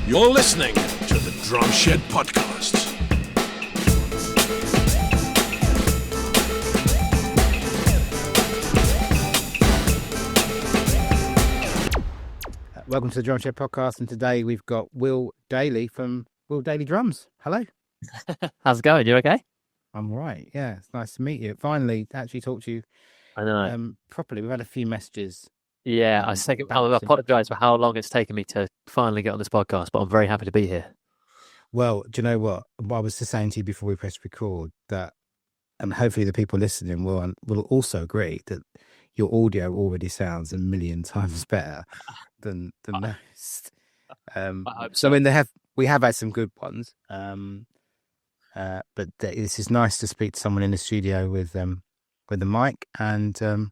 You're listening to the Drum Shed Podcast. Welcome to the Drum Shed Podcast, and today we've got Will Daly from Will Daly Drums. Hello. How's it going? You okay? I'm all right. Yeah, it's nice to meet you. Finally, actually talk to you I know. properly. We've had a few messages. Yeah, I apologise for how long it's taken me to finally get on this podcast, but I'm very happy to be here. Well, do you know what? I was just saying to you before we pressed record that, and hopefully the people listening will also agree that your audio already sounds a million times better than most. So I mean, we have had some good ones, but this is nice to speak to someone in the studio with a mic, and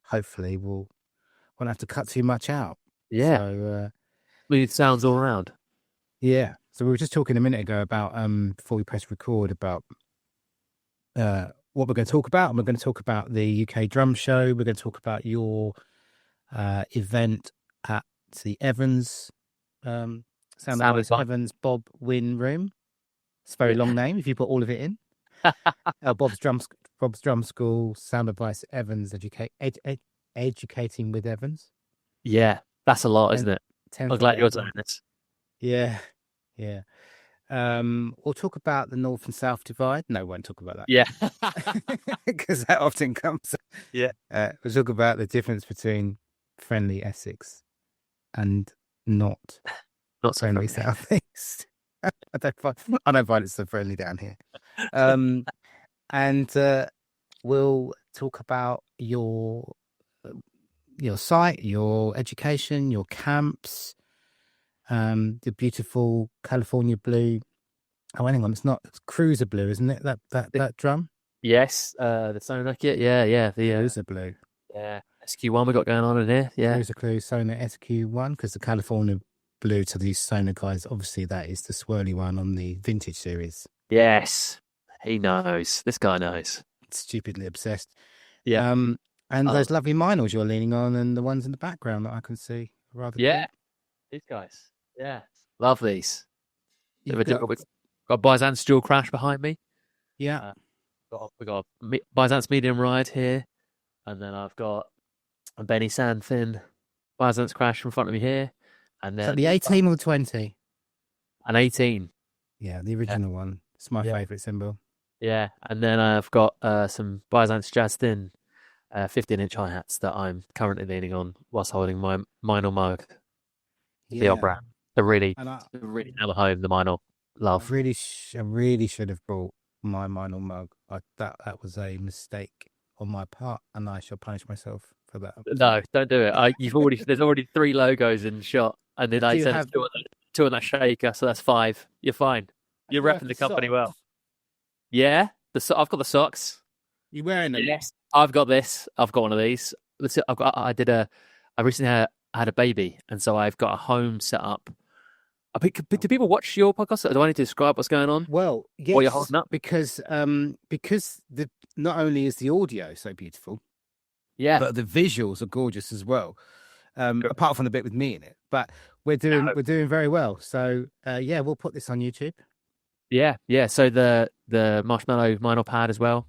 hopefully we won't have to cut too much out. Yeah, so, smooth sounds all around. Yeah. So we were just talking a minute ago about before we pressed record about what we're going to talk about. And we're going to talk about the UK Drum Show. We're going to talk about your event at the Evans Evans Bob Wynne Room. It's a very long name if you put all of it in. Bob's Drum School, Sound Advice Evans, Educating with Evans. Yeah, that's a lot, isn't it? I'm glad you're doing this. Yeah. We'll talk about the North and South Divide. No, we won't talk about that. Yeah. Because that often comes. Yeah. We'll talk about the difference between friendly Essex and not so friendly South East. I don't find it so friendly down here. And we'll talk about your site, your education, your camps, the beautiful California blue. Oh, hang on, it's Cruiser blue, isn't it? That drum. Yes, the Sonar kit. Yeah. The Cruiser blue. Yeah, SQ1 we got going on in here. Yeah, Cruiser Sonar SQ1, because the California blue to these Sonar guys, obviously that is the swirly one on the vintage series. Yes, he knows. This guy knows. Stupidly obsessed. Yeah. And those lovely minors you're leaning on, and the ones in the background that I can see. Rather yeah, cool. These guys. Yeah, love these. You've got Byzance dual crash behind me. Yeah. We got Byzance medium ride here, and then I've got a Benny Sandfin Byzance crash in front of me here, and then the 18 or the 20. An 18. Yeah, the original one. It's my favourite cymbal. Yeah, and then I've got some Byzance Jazz Thin 15-inch hi-hats that I'm currently leaning on whilst holding my Minor mug. The old brand. They're really nail home, the Minor love. I really should have brought my Minor mug. That was a mistake on my part, and I shall punish myself for that. No, don't do it. There's already 3 logos in shot, and then I said two on that shaker, so that's 5. You're fine. You're repping the company well. Yeah, I've got the socks. You wearing them? Yes, I've got this. I've got one of these. I recently had a baby, and so I've got a home set up. Do people watch your podcast? Do I need to describe what's going on? Well, yes, while you're holding up, because not only is the audio so beautiful, but the visuals are gorgeous as well. Apart from the bit with me in it, but we're doing very well. So we'll put this on YouTube. Yeah. So the Marshmallow Minor pad as well.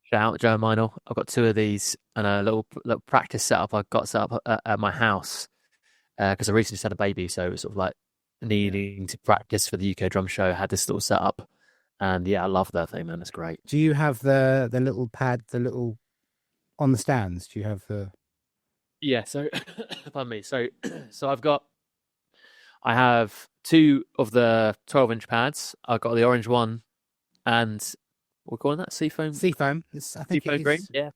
Shout out Joe Minor. I've got 2 of these and a little practice setup I've got set up at my house because I recently just had a baby, so it was sort of like needing to practice for the UK Drum Show. I had this little setup, and I love that thing, man. It's great. Do you have the little pad, the little on the stands? Do you have the? Yeah. So, pardon me. So I have 2 of the 12-inch pads. I've got the orange one, and we're calling that Seafoam. Seafoam. I think Seafoam green. Yeah.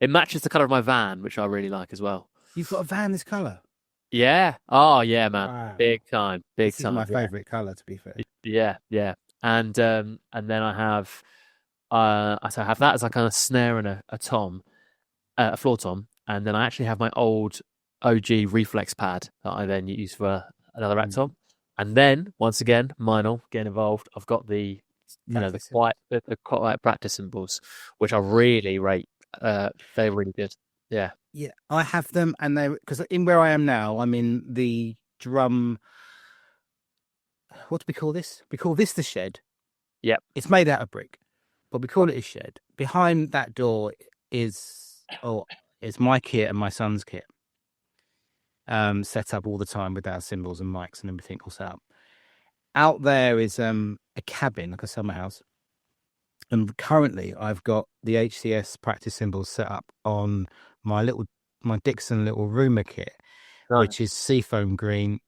It matches the colour of my van, which I really like as well. You've got a van this colour? Yeah. Oh, yeah, man. Wow. Big time. This is my favourite colour, to be fair. Yeah. And then I have that as a kind of snare and a tom, a floor tom, and then I actually have my old OG reflex pad that I then use for another rack tom, and then once again, Minor getting involved. I've got the the quiet practice cymbals, which I really rate. They're really good. Yeah, I have them, and they because in where I am now, I'm in the drum what do we call this? We call this the shed. Yep. It's made out of brick, but we call it a shed. Behind that door is my kit and my son's kit. Set up all the time with our cymbals and mics and everything all set up. Out there is a cabin, like a summer house. And currently I've got the HCS practice cymbals set up on my Dixon little Roomer kit, which is seafoam green,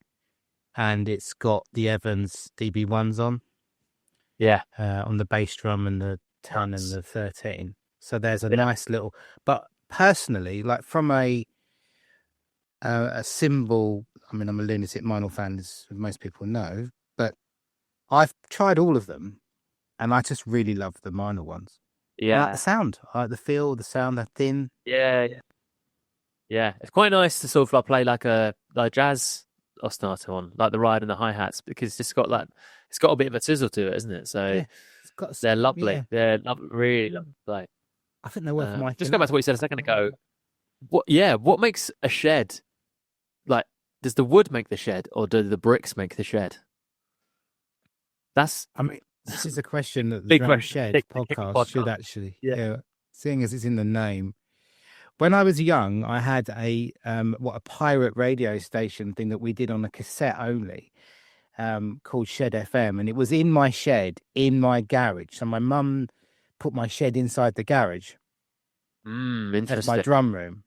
and it's got the Evans DB1s on. Yeah. On the bass drum and the 10 and the 13. So there's a nice little, but personally, like from a cymbal, I mean, I'm a lunatic Minor fan, as most people know, but I've tried all of them and I just really love the minor ones. Yeah. I like the sound, I like the feel, the sound, they're thin. Yeah. It's quite nice to sort of play like a jazz ostinato on, like the ride and the hi-hats, because it's got a bit of a sizzle to it, isn't it? So they're lovely. Yeah. They're really lovely. Like, I think they're worth my. Just go back to what you said a second ago. What makes a shed? Like, does the wood make the shed, or do the bricks make the shed? I mean, this is a question that the Big Drum question. Shed Big podcast should actually, Yeah. seeing as it's in the name. When I was young, I had a pirate radio station thing that we did on a cassette only, called Shed FM, and it was in my shed in my garage. So my mum put my shed inside the garage. Interesting. That's my drum room.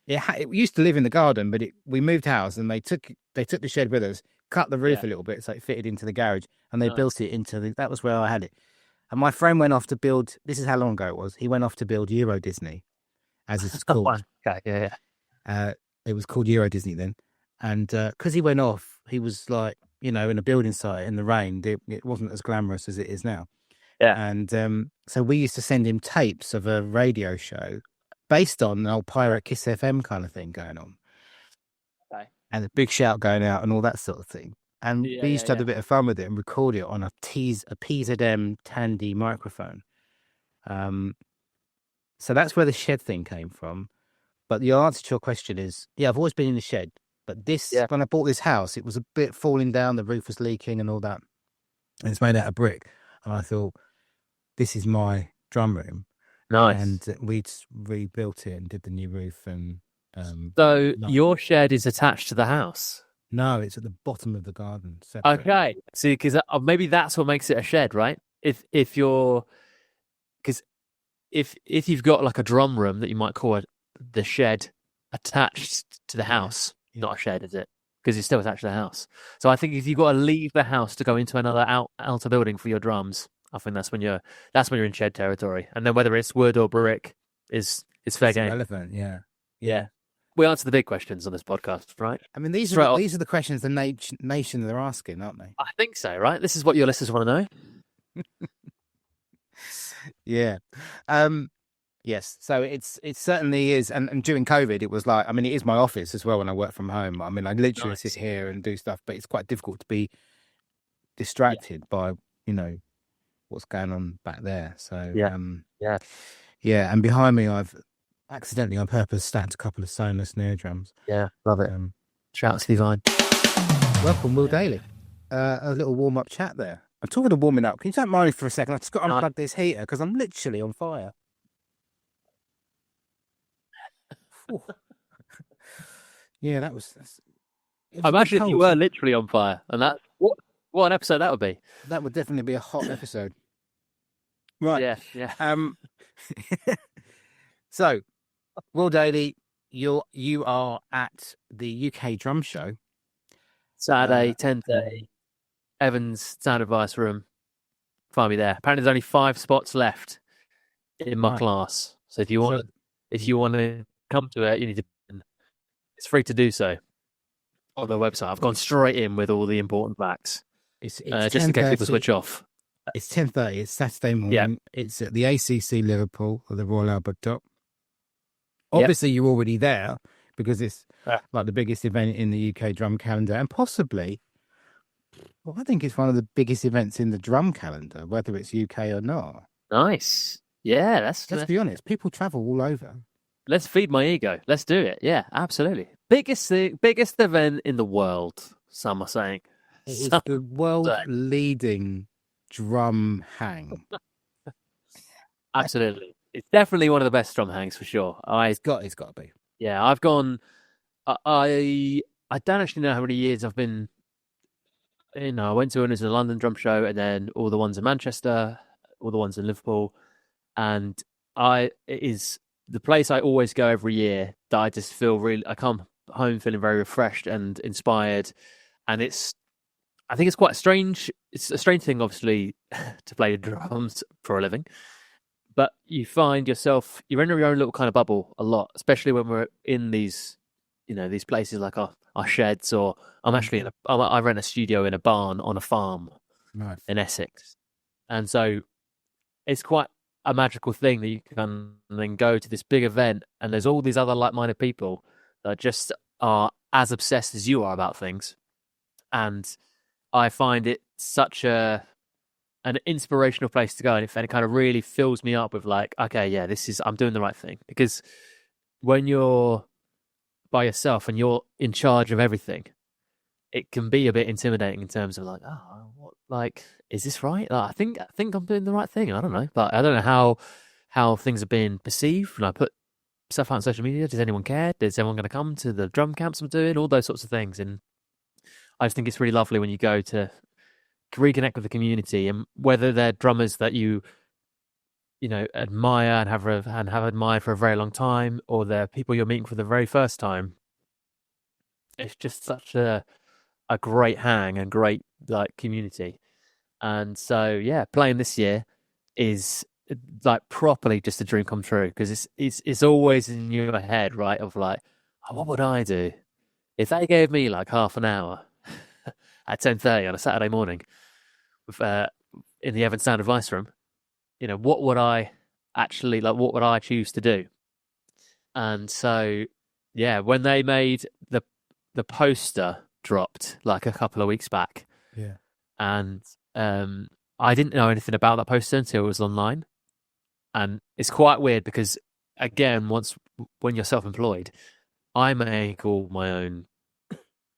It used to live in the garden, but we moved house and they took the shed with us, cut the roof a little bit so it fitted into the garage, and they built it that was where I had it. And my friend went off to build. This is how long ago it was. He went off to build Euro Disney, as it's called. Okay, yeah. It was called Euro Disney then, and because he went off, he was like, in a building site in the rain. It wasn't as glamorous as it is now. Yeah. And so we used to send him tapes of a radio show based on an old pirate Kiss FM kind of thing going on. Okay. And a big shout going out and all that sort of thing. And we used to have a bit of fun with it and record it on a PZM Tandy microphone. So that's where the shed thing came from. But the answer to your question is, I've always been in the shed. But when I bought this house, it was a bit falling down, the roof was leaking and all that. And it's made out of brick. And I thought, this is my drum room. Nice. And we rebuilt it and did the new roof. And so your shed is attached to the house? No, it's at the bottom of the garden. Separate. Okay. See, because maybe that's what makes it a shed, right? If you've got like a drum room that you might call the shed attached to the house, not a shed, is it? Because it's still attached to the house. So I think if you've got to leave the house to go into another outer building for your drums, I think that's when you're in shed territory. And then whether it's wood or brick is fair game. Relevant, yeah. We answer the big questions on this podcast, right? I mean, these are the questions the nation are asking, aren't they? I think so, right? This is what your listeners want to know. Yeah. Yes. So it certainly is. And during COVID, it was like, I mean, it is my office as well when I work from home. I mean, I literally sit here and do stuff, but it's quite difficult to be distracted by, what's going on back there. So, yeah. And behind me, I've accidentally on purpose stacked a couple of Sonar snare drums. Yeah. Love it. Shout out to Divine. Welcome, Will Daly. A little warm up chat there. I'm talking of warming up. Can you don't mind me for a second? I've just got to unplug this heater because I'm literally on fire. Yeah, that was. Imagine if you were literally on fire, and that what an episode that would be. That would definitely be a hot episode. Right. Yeah. So, Will Daly, you are at the UK Drum Show Saturday, 10:30. Evans Sound Advice Room. Find me there. Apparently, there's only 5 spots left in my class. So if you want to come to it, you need to. It's free to do so on the website. I've gone straight in with all the important facts. It's just in case people switch off. It's 10:30. It's Saturday morning. Yeah. It's at the ACC Liverpool or the Royal Albert Dock. Obviously, you're already there because it's like the biggest event in the UK drum calendar, and possibly, well, I think it's one of the biggest events in the drum calendar, whether it's UK or not. Nice. Yeah, let's be honest. People travel all over. Let's feed my ego. Let's do it. Yeah, absolutely. Biggest event in the world, some are saying. It is So, the world leading drum hang. absolutely, it's definitely one of the best drum hangs for sure. It's got to be. Yeah, I've gone. I don't actually know how many years I've been. I went to a London drum show, and then all the ones in Manchester, all the ones in Liverpool, and it is the place I always go every year. That I just feel really. I come home feeling very refreshed and inspired, and I think it's quite strange. It's a strange thing, obviously, to play the drums for a living, but you find yourself you're in your own little kind of bubble a lot, especially when we're in these these places like our sheds, or I'm actually I rent a studio in a barn on a farm in Essex, and so it's quite a magical thing that you can then go to this big event, and there's all these other like-minded people that just are as obsessed as you are about things, and I find it such an inspirational place to go, and it kind of really fills me up with like, okay, yeah, I'm doing the right thing, because when you're by yourself and you're in charge of everything, it can be a bit intimidating in terms of like, oh, what, like, is this right? Like, I think I'm doing the right thing. I don't know, but I don't know how things are being perceived. And I put stuff out on social media. Does anyone care? Is anyone going to come to the drum camps I'm doing? All those sorts of things. And I just think it's really lovely when you go to reconnect with the community, and whether they're drummers that you admire and have admired for a very long time, or they're people you're meeting for the very first time. It's just such a great hang and great like community. And so yeah, playing this year is like properly just a dream come true, because it's always in your head, right, of like, oh, what would I do if they gave me like half an hour at 10:30 on a Saturday morning with in the Evan Sound Advice Room? What would I actually like? What would I choose to do? And so, yeah, when they made the poster dropped like a couple of weeks back, yeah, and I didn't know anything about that poster until it was online, and it's quite weird because again, when you're self-employed, I make all my own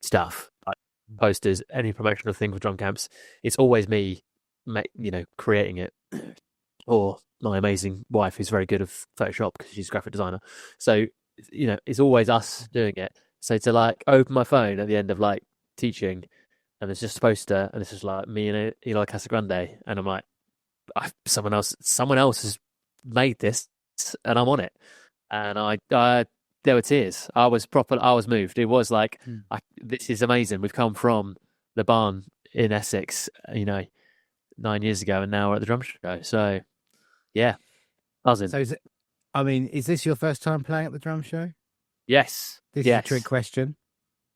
stuff, like posters, any promotional thing for drum camps. It's always me, creating it. Or my amazing wife, who's very good at Photoshop because she's a graphic designer. So, it's always us doing it. So to like open my phone at the end of like teaching, and there's just a poster, and it's just like me and Eli Casagrande, and I'm like, someone else has made this, and I'm on it. And there were tears. I was moved. It was like, this is amazing. We've come from the barn in Essex, 9 years ago, and now we're at the drum show. So, yeah, buzzing. So is this your first time playing at the drum show? Yes. This is a trick question.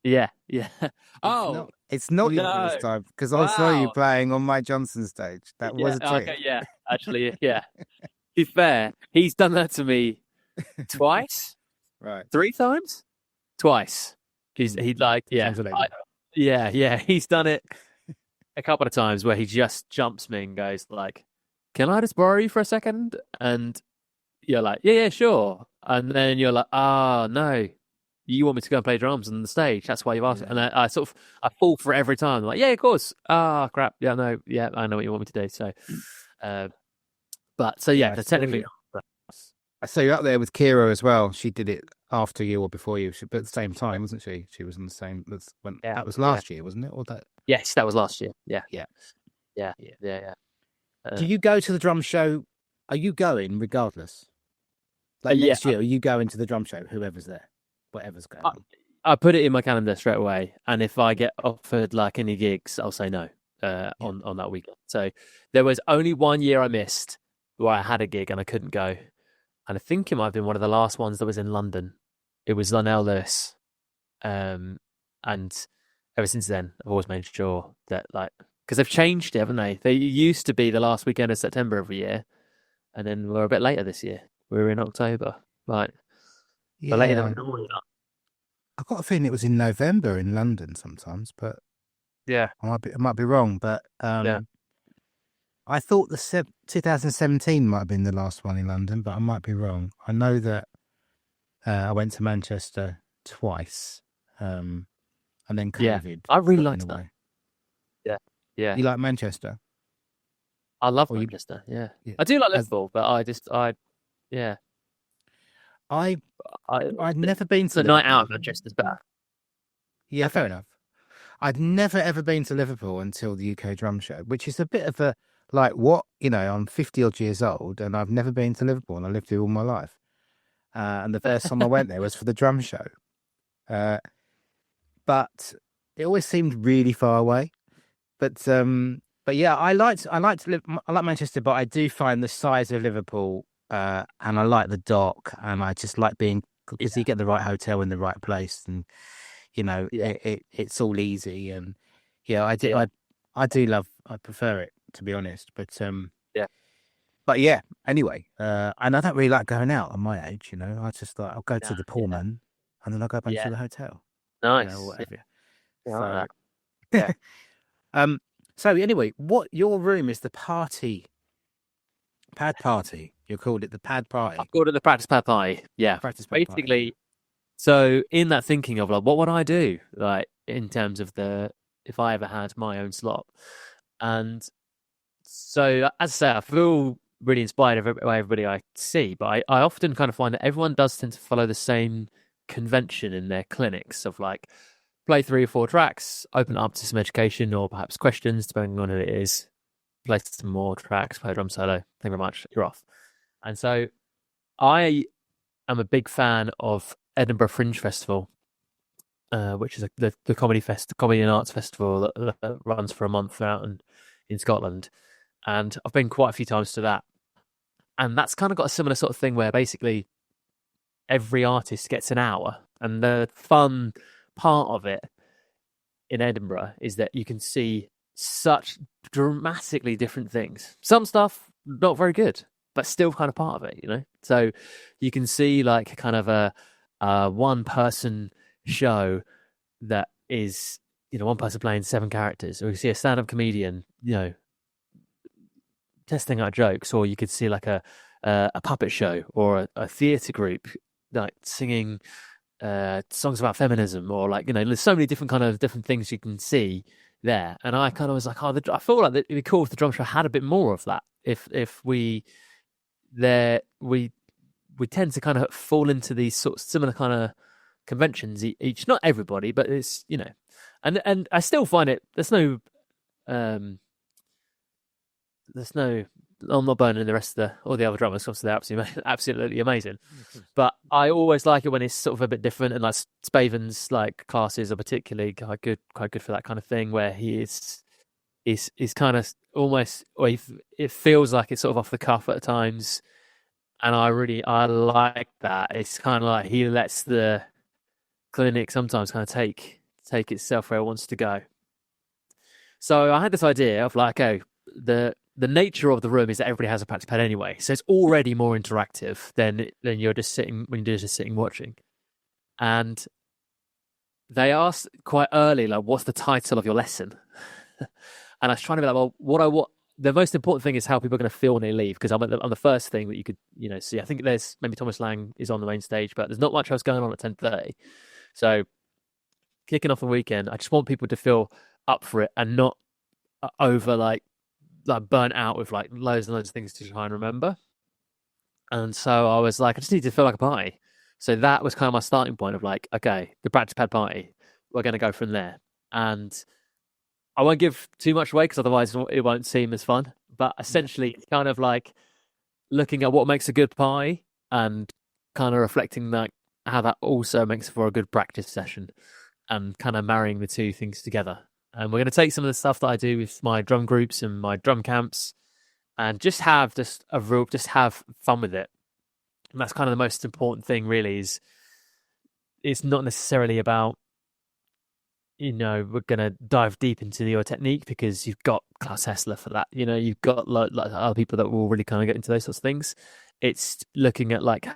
Yeah. It's not your first time, because I saw you playing on Mike Johnson's stage. That was a trick. Okay, yeah, actually, yeah. To be fair, he's done that to me twice, right? 3 times, twice. He's he's done it a couple of times where he just jumps me and goes like, "Can I just borrow you for a second?" And you're like, "Yeah, sure." And then you're like, "Ah, no, you want me to go and play drums on the stage? That's why you've asked." Yeah. And I fall for it every time. I'm like, "Yeah, of course." Ah, crap. Yeah, no, yeah, I know what you want me to do. So, so technically, I saw you up there with Kira as well. She did it after you or before you, but at the same time, wasn't she? She was in the same. That was last year, wasn't it? Or that? Yes, that was last year. Yeah. Do you go to the drum show? Are you going regardless? Like next year, are you going to the drum show? Whoever's there, whatever's going on. I put it in my calendar straight away, and if I get offered like any gigs, I'll say no on that weekend. So there was only 1 year I missed where I had a gig and I couldn't go, and I think it might have been one of the last ones that was in London. It was Lionel Lewis, and ever since then, I've always made sure that because they've changed it, haven't they? They used to be the last weekend of September every year, and then we're a bit later this year. We're in October, right? Yeah. Later than we normally are. I've got a feeling it was in November in London sometimes, but yeah, I might be wrong. But I thought the 2017 might have been the last one in London, but I might be wrong. I know that I went to Manchester twice, and then COVID. I really liked that. Yeah. You like Manchester? I love Or you- Manchester. Yeah. Yeah. I do like As Liverpool, but yeah. I I I'd never been to the night Liverpool. out in Manchester's better. Yeah, fair enough. I'd never ever been to Liverpool until the UK Drum Show, which is a bit of a like what I'm 50 odd years old and I've never been to Liverpool and I lived here all my life. And the first time I went there was for the drum show. But it always seemed really far away. But yeah, I like Manchester, but I do find the size of Liverpool, and I like the dock, and I just like being because you get the right hotel in the right place, and it's all easy, and yeah, I do love, I prefer it, to be honest, but Yeah. But yeah, anyway, and I don't really like going out at my age, I just like I'll go to Nah, the Pullman and then I'll go back to Yeah. the hotel, Nice. whatever. Yeah, I like So, Yeah. So anyway, what your room is the pad party. You called it the pad party. I've called it the practice pad party. Yeah. Practice pad party. Basically, so in that thinking of like, what would I do? Like in terms of if I ever had my own slot. And so, as I say, I feel really inspired by everybody I see, but I often kind of find that everyone does tend to follow the same convention in their clinics of like, play 3 or 4 tracks, open it up to some education or perhaps questions, depending on who it is. Play some more tracks, play a drum solo. Thank you very much. You're off. And so I am a big fan of Edinburgh Fringe Festival, which is the comedy and arts festival that runs for a month out in Scotland. And I've been quite a few times to that. And that's kind of got a similar sort of thing where basically every artist gets an hour. And the fun part of it in Edinburgh is that you can see such dramatically different things. Some stuff not very good, but still kind of part of it, So you can see like kind of a one person show that is one person playing 7 characters, or you see a stand-up comedian testing out jokes, or you could see like a puppet show or a theatre group like singing songs about feminism, or like there's so many different things you can see there. And I kind of was like, I feel like it'd be cool if the drum show had a bit more of that. If we tend to kind of fall into these sort of similar kind of conventions each. Not everybody, but it's and I still find it. I'm not burning the rest of all the other drummers because they're absolutely amazing. But I always like it when it's sort of a bit different, and like Spaven's like classes are particularly quite good for that kind of thing, where he's kind of almost, or it feels like it's sort of off the cuff at times, and I like that. It's kind of like he lets the clinic sometimes kind of take itself where it wants to go. So I had this idea of like, the nature of the room is that everybody has a practice pad anyway, so it's already more interactive than you're just sitting watching. And they asked quite early, like, what's the title of your lesson? And I was trying to be like, well, the most important thing is how people are going to feel when they leave, because I'm the first thing that you could see. I think there's maybe Thomas Lang is on the main stage, but there's not much else going on at 10:30. So kicking off the weekend, I just want people to feel up for it and not over like burnt out with like loads and loads of things to try and remember. And so I was like, I just need to feel like a party. So that was kind of my starting point of like, okay, the practice pad party, we're going to go from there. And I won't give too much away because otherwise it won't seem as fun. But essentially, it's kind of like looking at what makes a good party and kind of reflecting that how that also makes for a good practice session, and kind of marrying the two things together. And we're going to take some of the stuff that I do with my drum groups and my drum camps, and just have have fun with it. And that's kind of the most important thing, really. Is it's not necessarily about we're going to dive deep into your technique because you've got Klaus Hessler for that. You've got like other people that will really kind of get into those sorts of things. It's looking at like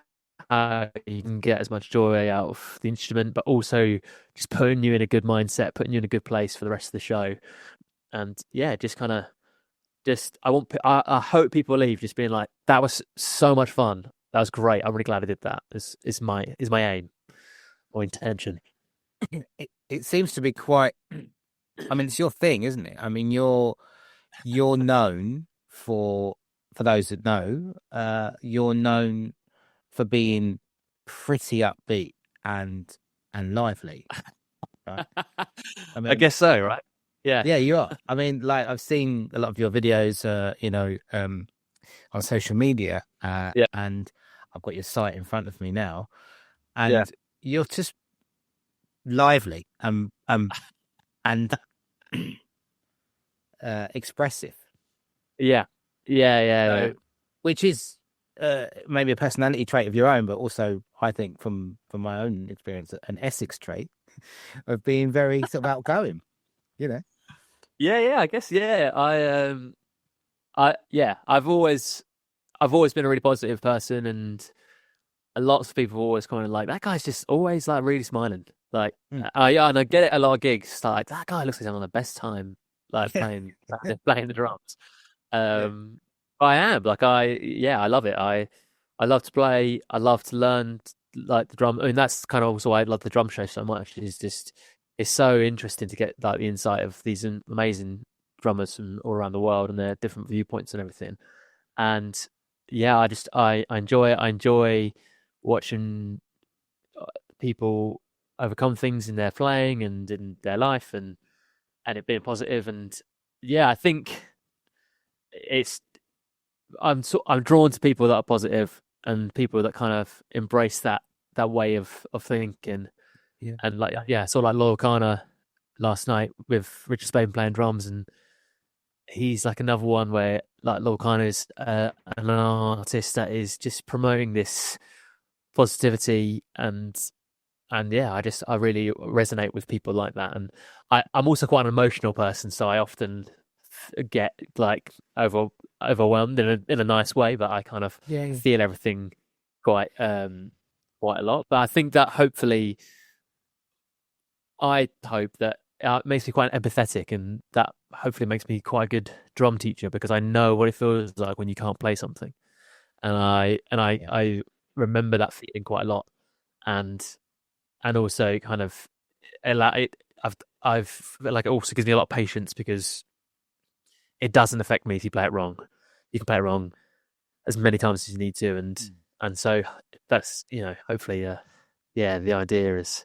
how you can get as much joy out of the instrument, but also just putting you in a good mindset, putting you in a good place for the rest of the show. And yeah, just kind of I hope people leave just being like, that was so much fun. That was great. I'm really glad I did that. Is my aim or intention. It seems to be quite I mean, it's your thing, isn't it? I mean, you're known for those that know, you're known for being pretty upbeat and lively, right? I mean, I guess so, right? Yeah. yeah, you are. I mean, like I've seen a lot of your videos, on social media, Yeah. and I've got your site in front of me now, Yeah. and you're just lively and expressive. Yeah. Yeah. So, which is maybe a personality trait of your own, but also I think from my own experience, an Essex trait of being very sort of outgoing. You know. Yeah. I guess. Yeah. I've always been a really positive person, and lots of people always kind of like that guy's just always like really smiling. Like, yeah, and I get it a lot of gigs. Like that guy looks like he's having the best time, like playing the drums. I am like I love it. I love to play. I love to learn like the drum. I mean, that's kind of also why I love the drum show so much. It's so interesting to get like the insight of these amazing drummers from all around the world and their different viewpoints and everything. And yeah, I enjoy it. I enjoy watching people overcome things in their playing and in their life, and it being positive. And yeah, I think I'm drawn to people that are positive and people that kind of embrace that way of thinking. Yeah. And like I saw like Loyal Kana last night with Richard Spain playing drums, and he's like another one where like Loyal Kana is an artist that is just promoting this positivity and yeah, I really resonate with people like that. And I'm also quite an emotional person, so I often get like overwhelmed in a nice way, but I kind of feel everything quite a lot. But I think that hopefully, I hope that it makes me quite empathetic, and that hopefully makes me quite a good drum teacher, because I know what it feels like when you can't play something, and I remember that feeling quite a lot, and also kind of I've like, it also gives me a lot of patience, because it doesn't affect me if you play it wrong. You can play it wrong as many times as you need to, and so that's hopefully the idea is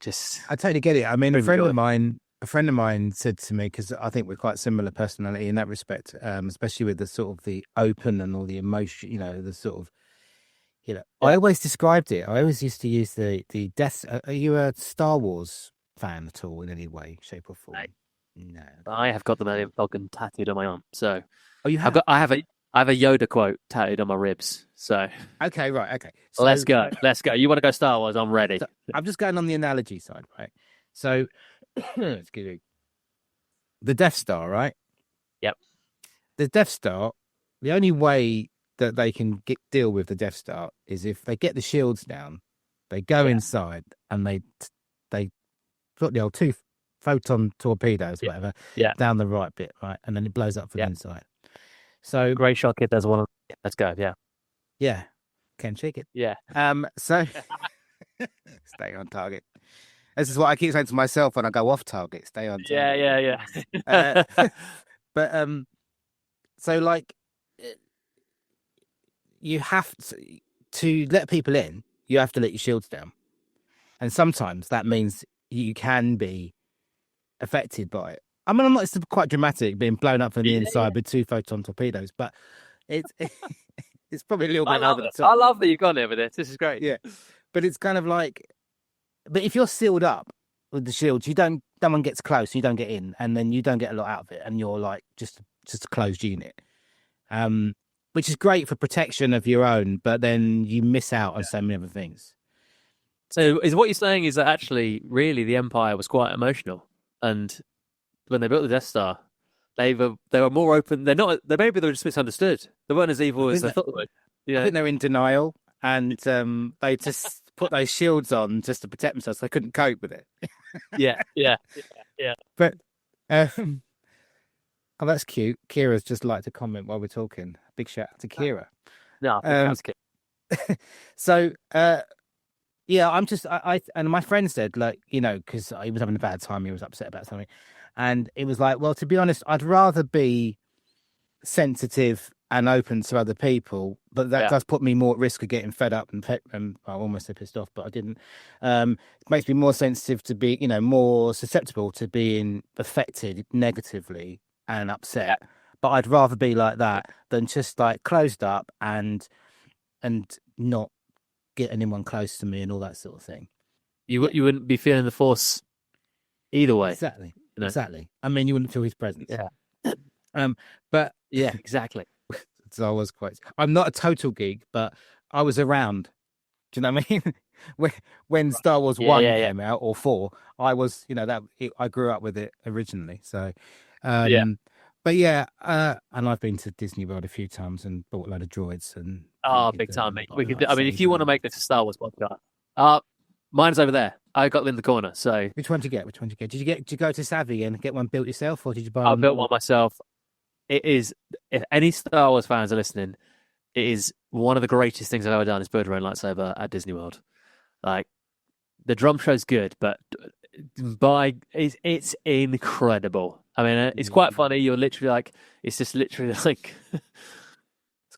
just I totally get it. I mean, a friend of mine said to me, because I think we're quite similar personality in that respect, especially with the sort of the open and all the emotion, the sort of, I always described it. I always used to use the death. Are you a Star Wars fan at all in any way, shape, or form? No. I have got the Millennium Falcon tattooed on my arm. So, you have? I have a Yoda quote tattooed on my ribs. So, okay, right, okay. So, let's go. You want to go Star Wars? I'm ready. So I'm just going on the analogy side, right? So, excuse me. The Death Star, right? Yep. The Death Star. The only way that they can deal with the Death Star is if they get the shields down, they go inside and they put the old two photon torpedoes, whatever, down the right bit, right, and then it blows up from the inside. So great shot, kid. There's one. Let's go. Yeah, can shake it. Yeah. So stay on target. This is what I keep saying to myself when I go off target. Stay on target. Yeah. But so like, you have to let people in. You have to let your shields down, and sometimes that means you can be affected by it. I mean, it's quite dramatic being blown up from the inside with two photon torpedoes, but it's probably a little bit over the top. I love that you've gone there with this. This is great. Yeah, but it's kind of like, but if you're sealed up with the shields, no one gets close, you don't get in, and then you don't get a lot out of it, and you're like just a closed unit, which is great for protection of your own, but then you miss out on so many other things. So, is what you're saying is that actually, really, the Empire was quite emotional, and when they built the Death Star, they were more open. Maybe they were just misunderstood. They weren't as evil as they thought they were. Yeah. I think they're in denial, and they just put those shields on just to protect themselves. They couldn't cope with it. Yeah. But oh, that's cute. Kira's just like to comment while we're talking. Big shout out to Kira. No, that's cute. So Yeah, I'm just and my friend said, like, because he was having a bad time, he was upset about something, and it was like, well, to be honest, I'd rather be sensitive and open to other people, but that does put me more at risk of getting fed up and I almost said pissed off, but I didn't. It makes me more sensitive to be, more susceptible to being affected negatively and upset. But I'd rather be like that than just like closed up and not get anyone close to me and all that sort of thing. You wouldn't be feeling the force either way. Exactly. Exactly. I mean, you wouldn't feel his presence. Yeah. But yeah, exactly. So I'm not a total geek, but I was around. Do you know what I mean? when Star Wars 1 came out, or 4, I was, I grew up with it originally. So, but yeah, and I've been to Disney World a few times and bought a load of droids and. Oh, big time, mate. I mean, if you want to make this a Star Wars podcast, mine's over there. I got them in the corner. So, which one did you get? Did you go to Savvy and get one built yourself, or did you buy? I built one myself. It is, if any Star Wars fans are listening, it is one of the greatest things I've ever done is build your own lightsaber at Disney World. Like, the drum show's good, but it's incredible. I mean, it's quite funny. You're literally like, it's just literally like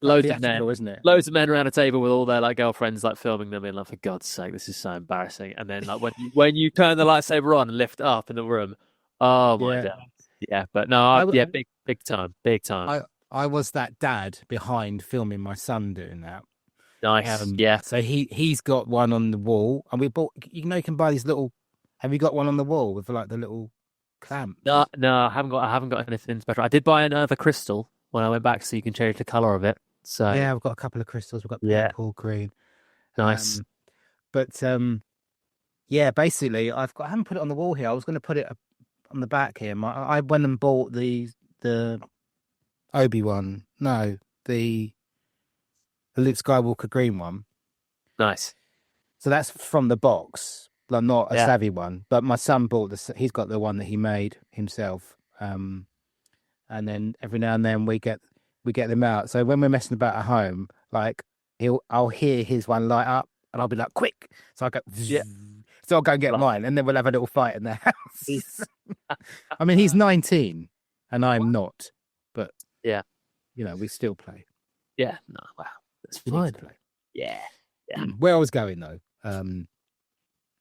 loads of men, isn't it? Loads of men around a table with all their like girlfriends like filming them in, like, for God's sake, this is so embarrassing. And then like when you turn the lightsaber on and lift it up in the room, oh my God. Yeah, but no, big time. I was that dad behind filming my son doing that. Nice. So he's got one on the wall, and we bought. You can buy these little. Have you got one on the wall with like the little clamp? No, I haven't got anything special. I did buy another crystal when I went back, so you can change the color of it. So yeah, we've got a couple of crystals. We've got purple, green. Nice. Yeah, basically, I haven't put it on the wall here. I was going to put it on the back here. I went and bought the Obi-Wan. No, the Luke Skywalker green one. Nice. So that's from the box, like not a Savvy one. But my son bought he's got the one that he made himself. And then every now and then we get them out. So when we're messing about at home, like I'll hear his one light up, and I'll be like, quick. So I go, so I'll go and get mine, and then we'll have a little fight in the house. I mean, he's 19 and I'm not, but we still play. Yeah, no, wow, that's fun. Yeah. Where I was going though,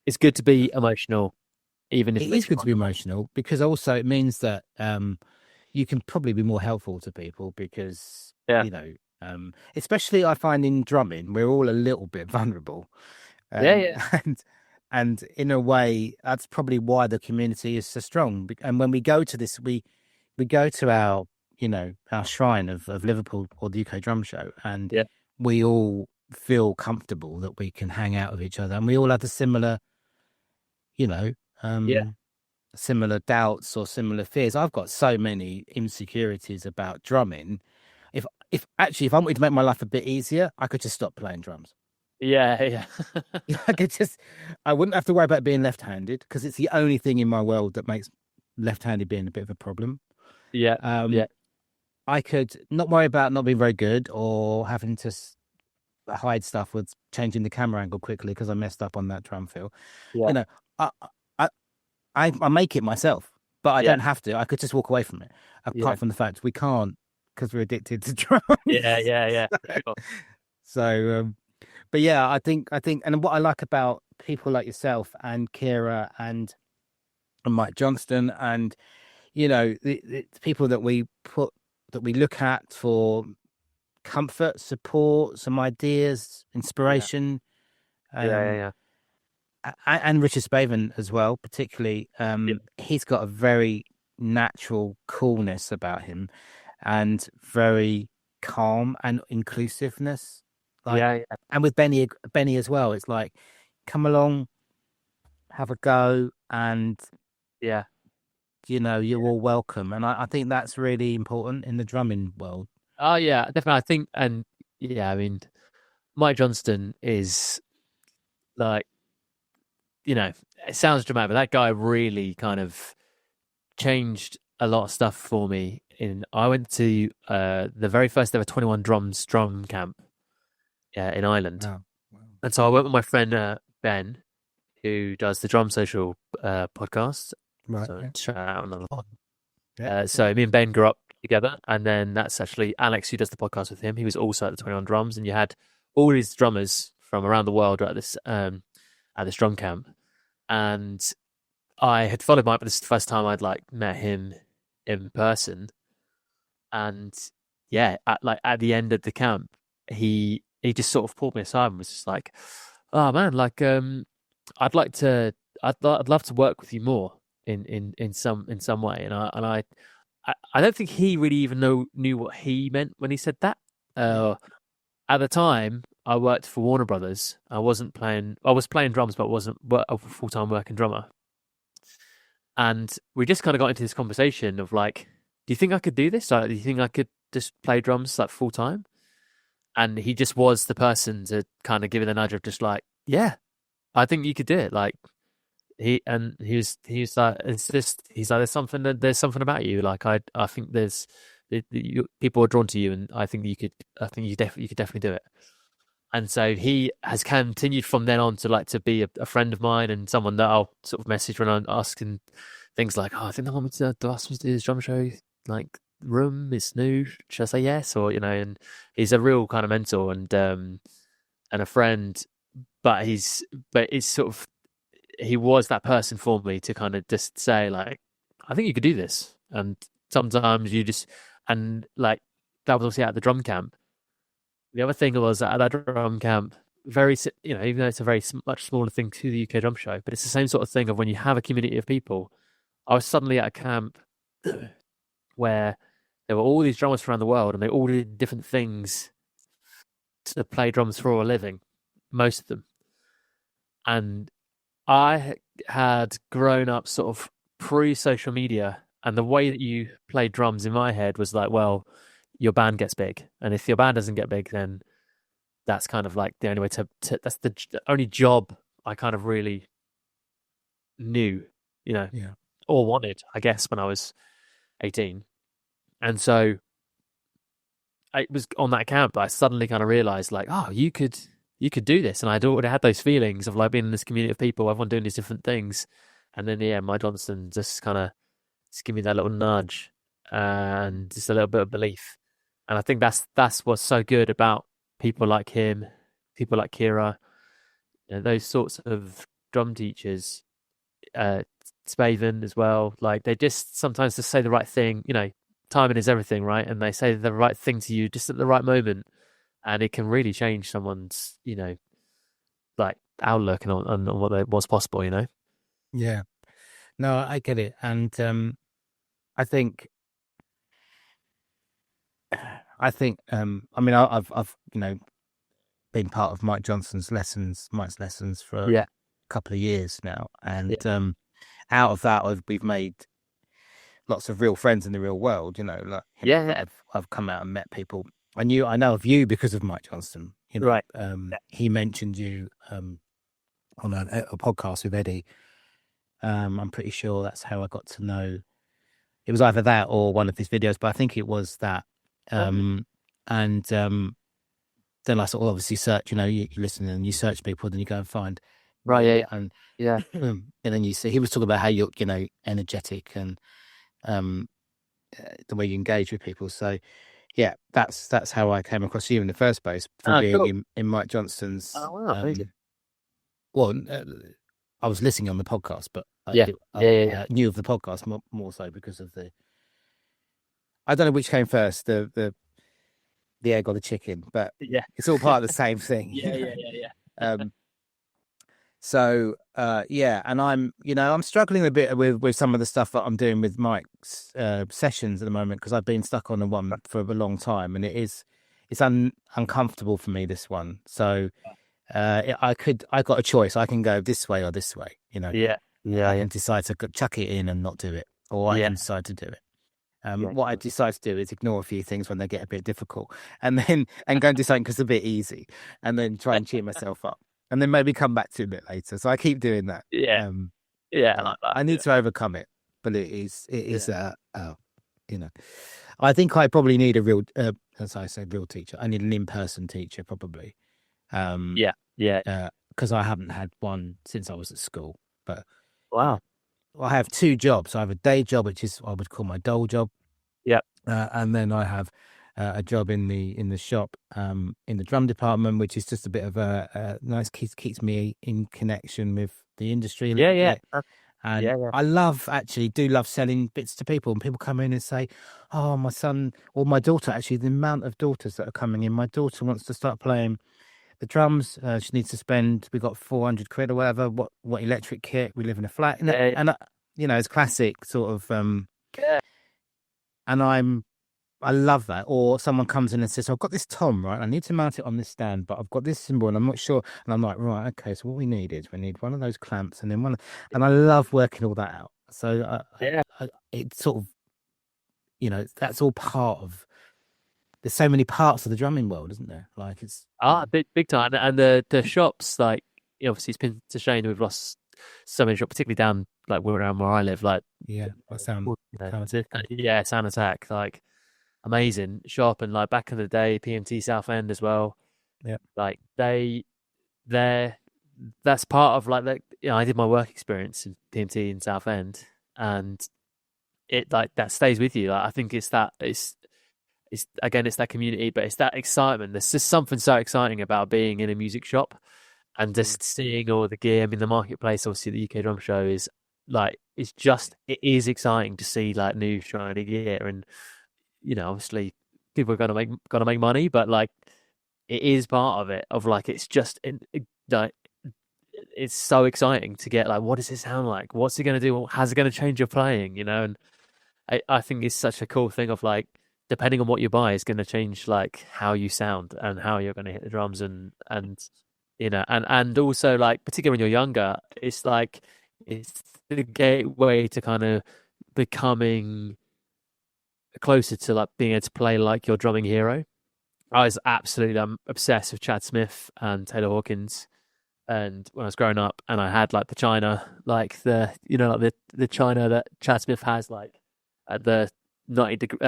it's good to be emotional, even if it is good to be emotional, because also it means that you can probably be more helpful to people because especially I find in drumming we're all a little bit vulnerable. And in a way, that's probably why the community is so strong. And when we go to this, we go to our shrine of Liverpool or the UK Drum Show, and we all feel comfortable that we can hang out with each other, and we all have the similar, similar doubts or similar fears. I've got so many insecurities about drumming. If I wanted to make my life a bit easier, I could just stop playing drums. Yeah. I wouldn't have to worry about being left-handed, because it's the only thing in my world that makes left-handed being a bit of a problem. I could not worry about not being very good or having to hide stuff with changing the camera angle quickly because I messed up on that drum fill. I make it myself, but I don't have to. I could just walk away from it. Apart from the fact we can't, because we're addicted to drums. Yeah. So, but yeah, I think, and what I like about people like yourself and Kira and Mike Johnston, and the people that we look at for comfort, support, some ideas, inspiration. And Richard Spaven as well, particularly. He's got a very natural coolness about him, and very calm and inclusiveness. And with Benny as well, it's like, come along, have a go, and you're all welcome. And I think that's really important in the drumming world. Oh yeah, definitely. I think, and I mean, Mike Johnston is like, it sounds dramatic, but that guy really kind of changed a lot of stuff for me. I went to the very first ever 21 Drums drum camp in Ireland. Wow. And so I went with my friend Ben, who does the Drum Social podcast. Right. So shout out another one. Yeah. So me and Ben grew up together, and then that's actually Alex who does the podcast with him. He was also at the 21 Drums, and you had all these drummers from around the world at this drum camp. And I had followed Mike, but this is the first time I'd like met him in person. And yeah, at the end of the camp, he just sort of pulled me aside and was just like, "Oh man, like I'd love to work with you more in some way." And I don't think he really even knew what he meant when he said that. At the time, I worked for Warner Brothers. I was playing drums, but wasn't a full-time working drummer. And we just kind of got into this conversation of like, do you think I could do this? Like, do you think I could just play drums like full time? And he just was the person to kind of give it a nudge of just like, yeah, I think you could do it. Like he was like, there's something about you. Like I think people are drawn to you, and I think you could definitely do it. And so he has continued from then on to be a friend of mine and someone that I'll sort of message when I'm asking things like, "Oh, I think they want me to ask me to do this drum show. Like, room is new. Should I say yes?" Or and he's a real kind of mentor and a friend. But it's sort of, he was that person for me to kind of just say like, "I think you could do this." And sometimes you just, and like that was obviously at the drum camp. The other thing was at that drum camp, even though it's a very much smaller thing to the UK drum show, but it's the same sort of thing of when you have a community of people. I was suddenly at a camp where there were all these drummers from around the world, and they all did different things to play drums for a living, most of them. And I had grown up sort of pre-social media, and the way that you play drums in my head was like, well, your band gets big, and if your band doesn't get big, then that's kind of like the only way to that's the only job I kind of really knew, or wanted, I guess, when I was 18. And so it was on that camp that I suddenly kind of realized like, oh, you could do this. And I'd already had those feelings of like being in this community of people, everyone doing these different things. And then Mike Johnson just kind of give me that little nudge and just a little bit of belief. And I think that's what's so good about people like him, people like Kira, those sorts of drum teachers, Spaven as well. Like they just sometimes just say the right thing. Timing is everything, right? And they say the right thing to you just at the right moment, and it can really change someone's, like outlook on what was possible. Yeah. No, I get it, and I think. I mean, I've been part of Mike's lessons for a couple of years now, and out of that, we've made lots of real friends in the real world. I've come out and met people. I know of you because of Mike Johnson. Right. He mentioned you on a podcast with Eddie. I'm pretty sure that's how I got to know. It was either that or one of his videos, but I think it was that. And then I sort of obviously search, you listen and you search people, then you go and find. Right. And yeah. And then you see, he was talking about how you're, energetic and the way you engage with people. So yeah, that's how I came across you in the first place, from being in Mike Johnson's. Oh, wow. Thank you. Well, I was listening on the podcast, but I knew of the podcast more so because of I don't know which came first, the egg or the chicken, but it's all part of the same thing. Yeah. So and I'm struggling a bit with some of the stuff that I'm doing with Mike's sessions at the moment, because I've been stuck on the one for a long time, and it's uncomfortable for me, this one. So I got a choice. I can go this way or this way, I can decide to chuck it in and not do it, or I can decide to do it. What I decide to do is ignore a few things when they get a bit difficult, and go and do something because it's a bit easy, and then try and cheer myself up, and then maybe come back to it a bit later. So I keep doing that. I like that. I need to overcome it, but it is I think I probably need a real, as I say, real teacher. I need an in-person teacher, probably. because I haven't had one since I was at school. But Wow. I have 2 jobs. I have a day job, which is I would call my dole job. Yep. And then I have a job in the shop, in the drum department, which is just a bit of a nice keeps me in connection with the industry a little Yeah. bit. And Yeah. I do love selling bits to people, and people come in and say, "Oh, my son or my daughter." Actually, the amount of daughters that are coming in. My daughter wants to start playing the drums. She needs to spend. We got 400 quid or whatever. What electric kit? We live in a flat, and it's classic sort of. Yeah. And I love that. Or someone comes in and says, "I've got this tom, right? I need to mount it on this stand, but I've got this cymbal and I'm not sure." And I'm like, "Right, okay. So what we need one of those clamps, and then one." And I love working all that out. So it's sort of, that's all part of. There's so many parts of the drumming world, isn't there? Like it's big time. And the shops, like, obviously it's been a shame we've lost so many shops, particularly down like around where I live. Like, Sound Attack, like, amazing shop. And like back in the day, PMT Southend as well. Yeah, like that's part of like I did my work experience in PMT in Southend, and it like that stays with you. Like, I think it's that community, but it's that excitement. There's just something so exciting about being in a music shop and just seeing all the gear. I mean, the marketplace, obviously the UK Drum Show is like, it is exciting to see like new shiny gear. And obviously people are gonna make money, but like, it is part of it, of like, it's just like, it's so exciting to get like, what does it sound like, what's it going to do, how's it going to change your playing, and I think it's such a cool thing of like, depending on what you buy is going to change like how you sound and how you're going to hit the drums, and also like, particularly when you're younger, it's like, it's the gateway to kind of becoming closer to like being able to play like your drumming hero. I was absolutely obsessed with Chad Smith and Taylor Hawkins, and when I was growing up, and I had like the China, like the the China that Chad Smith has, like at the 90 degree,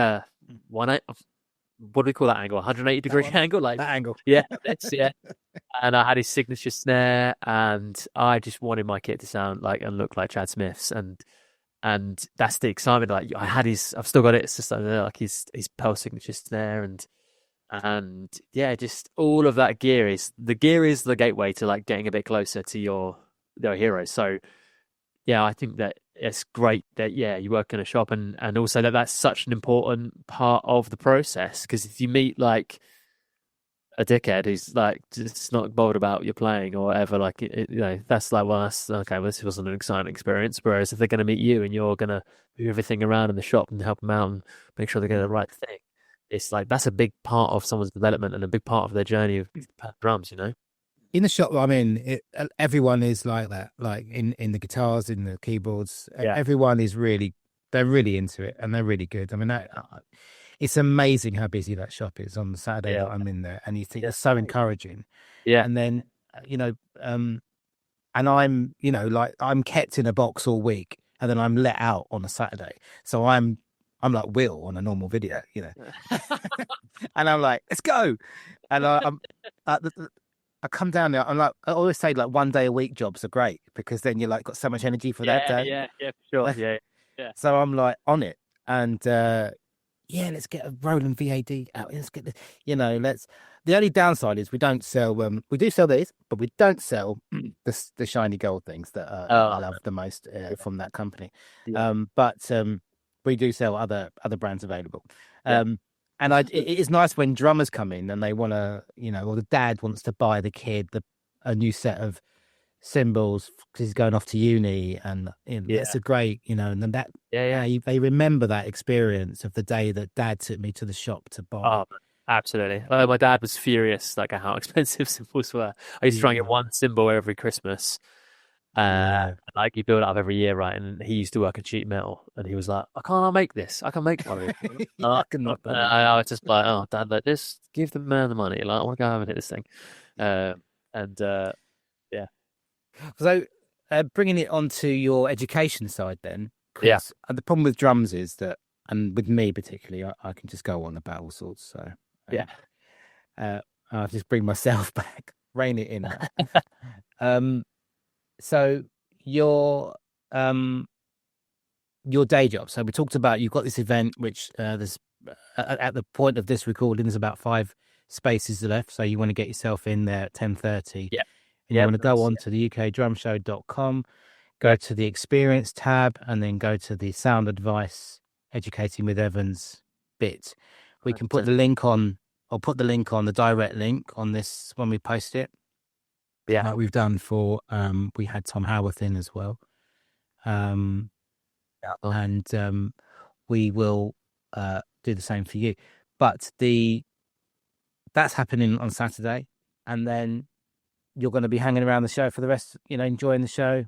what do we call that angle? 180 degree angle, like that angle. Yeah, And I had his signature snare, and I just wanted my kit to sound like and look like Chad Smith's, and that's the excitement. Like, I've still got it. It's just like his Pearl signature snare, and yeah, just all of that gear is the gateway to like getting a bit closer to your heroes. So yeah, I think that it's great that you work in a shop, and also that's such an important part of the process, because if you meet like a dickhead who's like just not bothered about your playing or whatever, like that's like, well, that's okay. Well, this wasn't an exciting experience. Whereas if they're going to meet you and you're going to move everything around in the shop and help them out and make sure they get the right thing, it's like, that's a big part of someone's development and a big part of their journey of drums. In the shop I'm in, everyone is like that. Like in the guitars, in the keyboards, everyone is they're really into it, and they're really good. I mean, it's amazing how busy that shop is on the Saturday that I'm in there, and you think it's so encouraging. Yeah. And then, and I'm, like, I'm kept in a box all week, and then I'm let out on a Saturday. So I'm like Will on a normal video, and I'm like, let's go. And I come down there. I'm like, I always say like 1 day a week jobs are great, because then you're like got so much energy for that day. Yeah, for sure. Yeah. So I'm like on it, and let's get a Roland VAD out. Let's get the only downside is we don't sell. We do sell these, but we don't sell the shiny gold things that I love the most from that company. Yeah. But we do sell other brands available. And it is nice when drummers come in and they want to, or the dad wants to buy the kid a new set of cymbals because he's going off to uni, and it's a great, and then that they remember that experience of the day that dad took me to the shop to buy. Oh, absolutely. My dad was furious like at how expensive cymbals were. I used to try and get one cymbal every Christmas. Like, you build it up every year, right? And he used to work at sheet metal, and he was like, I can't make this. I can make one. I was just like, oh, Dad, like, just give the man the money. Like, I want to go home and hit this thing. So bringing it onto your education side then. Yeah. And the problem with drums is that, and with me particularly, I can just go on about all sorts. So I'll just bring myself back. Rein it in. So your day job. So we talked about you've got this event, which there's at the point of this recording, there's about 5 spaces left. So you want to get yourself in there at 10:30. Yeah. And you want to go on to the ukdrumshow.com, go to the experience tab, and then go to the sound advice educating with Evans bit. We can put the link on. I'll put the link on, the direct link on this when we post it. Yeah. Like we've done for we had Tom Howarth in as well. And we will do the same for you. But that's happening on Saturday, and then you're going to be hanging around the show for the rest, enjoying the show.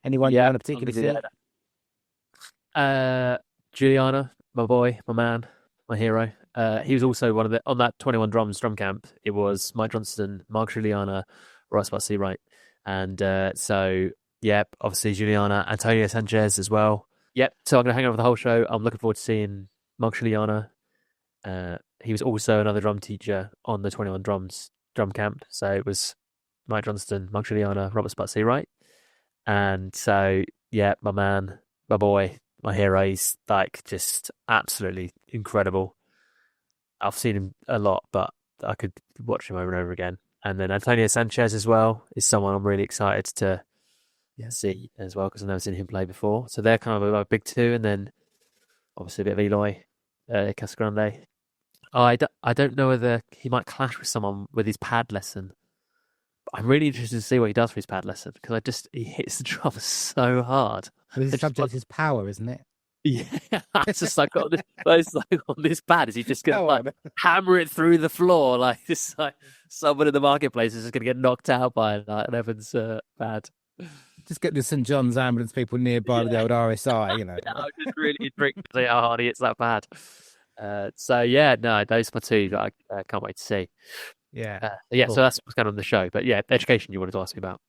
Anyone you want to particularly see? Juliana, my boy, my man, my hero. He was also one of on that 21 Drums drum camp. It was Mike Johnston, Mark Juliana, Ross Butsy, right? And obviously Juliana, Antonio Sanchez as well. Yep. So I'm going to hang out for the whole show. I'm looking forward to seeing Mark Juliana. He was also another drum teacher on the 21 Drums drum camp. So it was Mike Johnston, Mark Juliana, Robert Sputsy, right? And so, yeah, my man, my boy, my hero, he's like just absolutely incredible. I've seen him a lot, but I could watch him over and over again. And then Antonio Sanchez as well is someone I'm really excited to see as well, because I've never seen him play before. So they're kind of my big two. And then obviously a bit of Eloy Casgrande. I don't know whether he might clash with someone with his pad lesson. But I'm really interested to see what he does for his pad lesson, because he hits the drum so hard. Well, his subject is power, isn't it? Yeah, it's just like on this pad. Is he just gonna hammer it through the floor like this? Like someone in the marketplace is just gonna get knocked out by an Evans pad. Just get the St John's ambulance people nearby with the old RSI, I'm just really intrigued to see how hard he hits that pad. So yeah, no, those are my two that I can't wait to see. Yeah, cool. So that's what's going on in the show. But yeah, education you wanted to ask me about.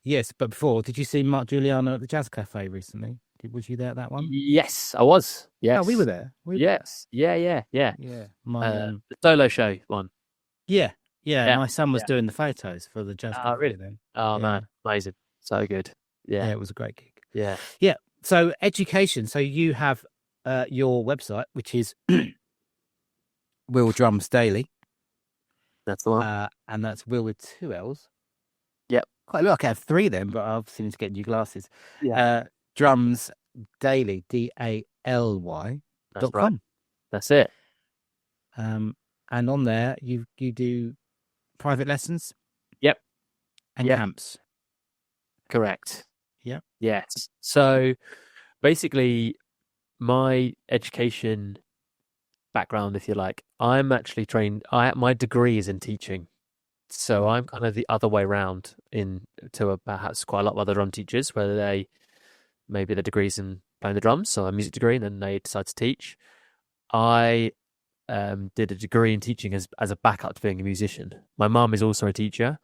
Yes, but before, did you see Mark Juliano at the Jazz Cafe recently? Was you there at that one? Yes, I was. Yes. Oh, we were there. Yes. Yeah. The solo show one. Yeah. My son was doing the photos for the Jazz Cafe really? then. Oh, man. Amazing. So good. Yeah. It was a great gig. Yeah. Yeah. So education. So you have your website, which is Will Drums Daly. That's the one. And that's Will with 2 L's. Yep. Quite like I have 3 then, but I obviously need to get new glasses. Yeah. Drums Daly, DALY.com. That's right. That's it. And on there, you do private lessons. Yep. And camps. Correct. Yep. Yes. So basically, my education background, if you like, I'm actually trained. My degree is in teaching, so I'm kind of the other way around to perhaps quite a lot of other drum teachers, where maybe the degrees in playing the drums, so a music degree, and then they decide to teach. I did a degree in teaching as a backup to being a musician. My mum is also a teacher,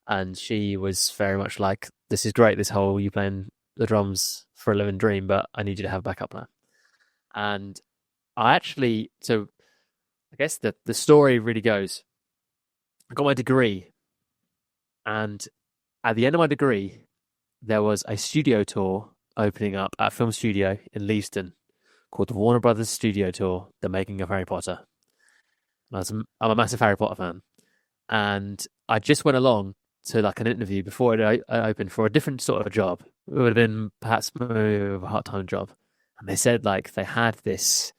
and she was very much like, "This is great, this whole you playing the drums for a living dream, but I need you to have a backup plan." And I guess the story really goes, I got my degree, and at the end of my degree, there was a studio tour opening up at a film studio in Leavesden called the Warner Brothers Studio Tour, The Making of Harry Potter. I'm a massive Harry Potter fan. And I just went along to like an interview before it opened for a different sort of job. It would have been perhaps a part-time job. And they said like they had this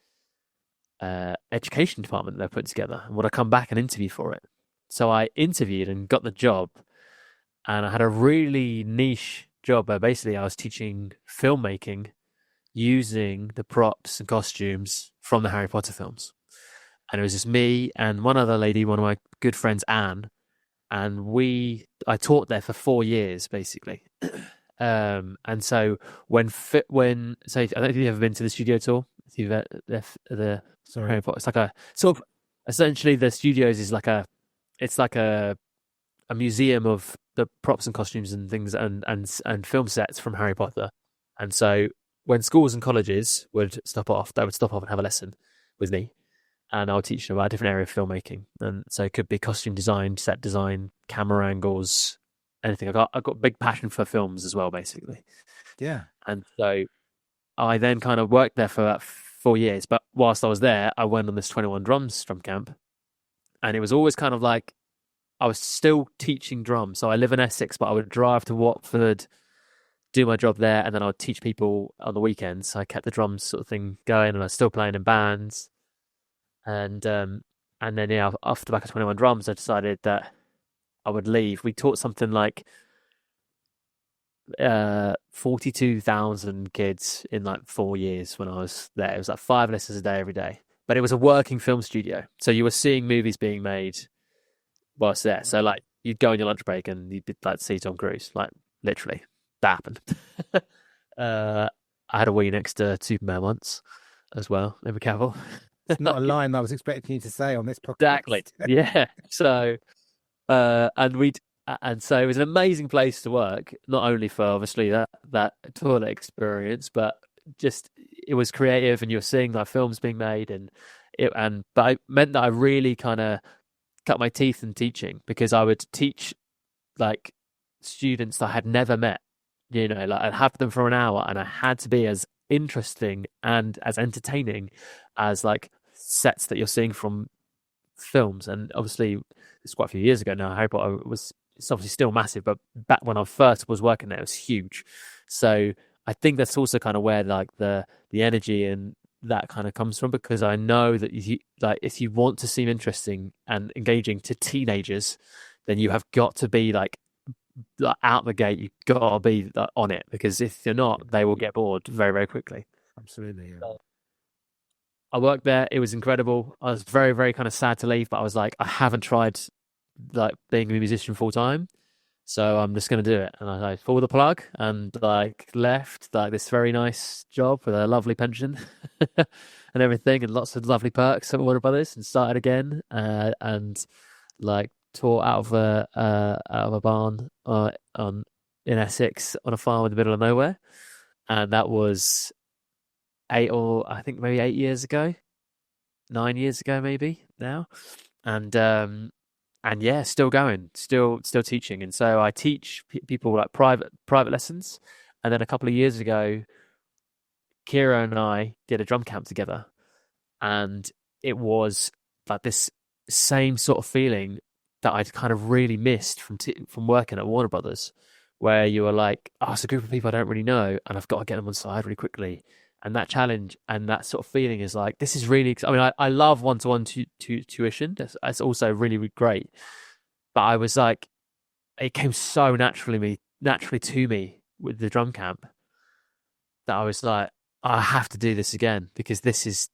education department they're putting together and would I come back and interview for it. So I interviewed and got the job. And I had a really niche job where basically I was teaching filmmaking using the props and costumes from the Harry Potter films. And it was just me and one other lady, one of my good friends, Anne, and I taught there for 4 years basically. And so I don't know if you've ever been to the studio tour. If you've the Harry Potter, it's like a sort of essentially the studios is like a museum of the props and costumes and things and film sets from Harry Potter. And so when schools and colleges would stop off, they would stop off and have a lesson with me. and I'll teach them about a different area of filmmaking. And so it could be costume design, set design, camera angles, anything. I've got a big passion for films as well, basically. Yeah. And so I then kind of worked there for about 4 years. But whilst I was there, I went on this 21 Drums drum camp. And it was always kind of like I was still teaching drums. So I live in Essex, but I would drive to Watford, do my job there, and then I would teach people on the weekends. So I kept the drums sort of thing going, and I was still playing in bands. And then, yeah, off the back of 21 Drums, I decided that I would leave. We taught something like 42,000 kids in like 4 years when I was there. It was like 5 lessons a day every day. But it was a working film studio. So you were seeing movies being made whilst there. So like you'd go on your lunch break and you'd like see Tom Cruise. Like literally, that happened. I had a wee next to Superman once as well. Never Cavill. It's not a line I was expecting you to say on this podcast. Exactly. Yeah. So, and so it was an amazing place to work. Not only for obviously that toilet experience, but just it was creative, and you were seeing like films being made, but it meant that I really kind of cut my teeth in teaching, because I would teach like students that I had never met. You know, like I'd have them for an hour, and I had to be as interesting and as entertaining as like sets that you're seeing from films. And obviously it's quite a few years ago now. Harry Potter it's obviously still massive, but back when I first was working there, it was huge. So I think that's also kind of where like the energy and that kind of comes from, because I know that if you want to seem interesting and engaging to teenagers, then you have got to be like out the gate. You've got to be on it, because if you're not, they will get bored very, very quickly. Absolutely. Yeah. So I worked there. It was incredible. I was very, very kind of sad to leave, but I was like, I haven't tried like being a musician full time, so I'm just going to do it. And I pulled the plug and like left like this very nice job with a lovely pension and everything, and lots of lovely perks at Warner Brothers, and started again and like taught out of a barn in Essex on a farm in the middle of nowhere, and that was 8 years ago, 9 years ago maybe now, and yeah, still going, still teaching. And so I teach people like private lessons. And then a couple of years ago, Kira and I did a drum camp together, and it was like this same sort of feeling that I'd kind of really missed from working at Warner Brothers, where you were like, oh, it's a group of people I don't really know, and I've got to get them on side really quickly. And that challenge and that sort of feeling is like, this is really, I mean, I love one-to-one tuition. That's also really, really great. But I was like, it came so naturally to me with the drum camp, that I was like, I have to do this again, because this is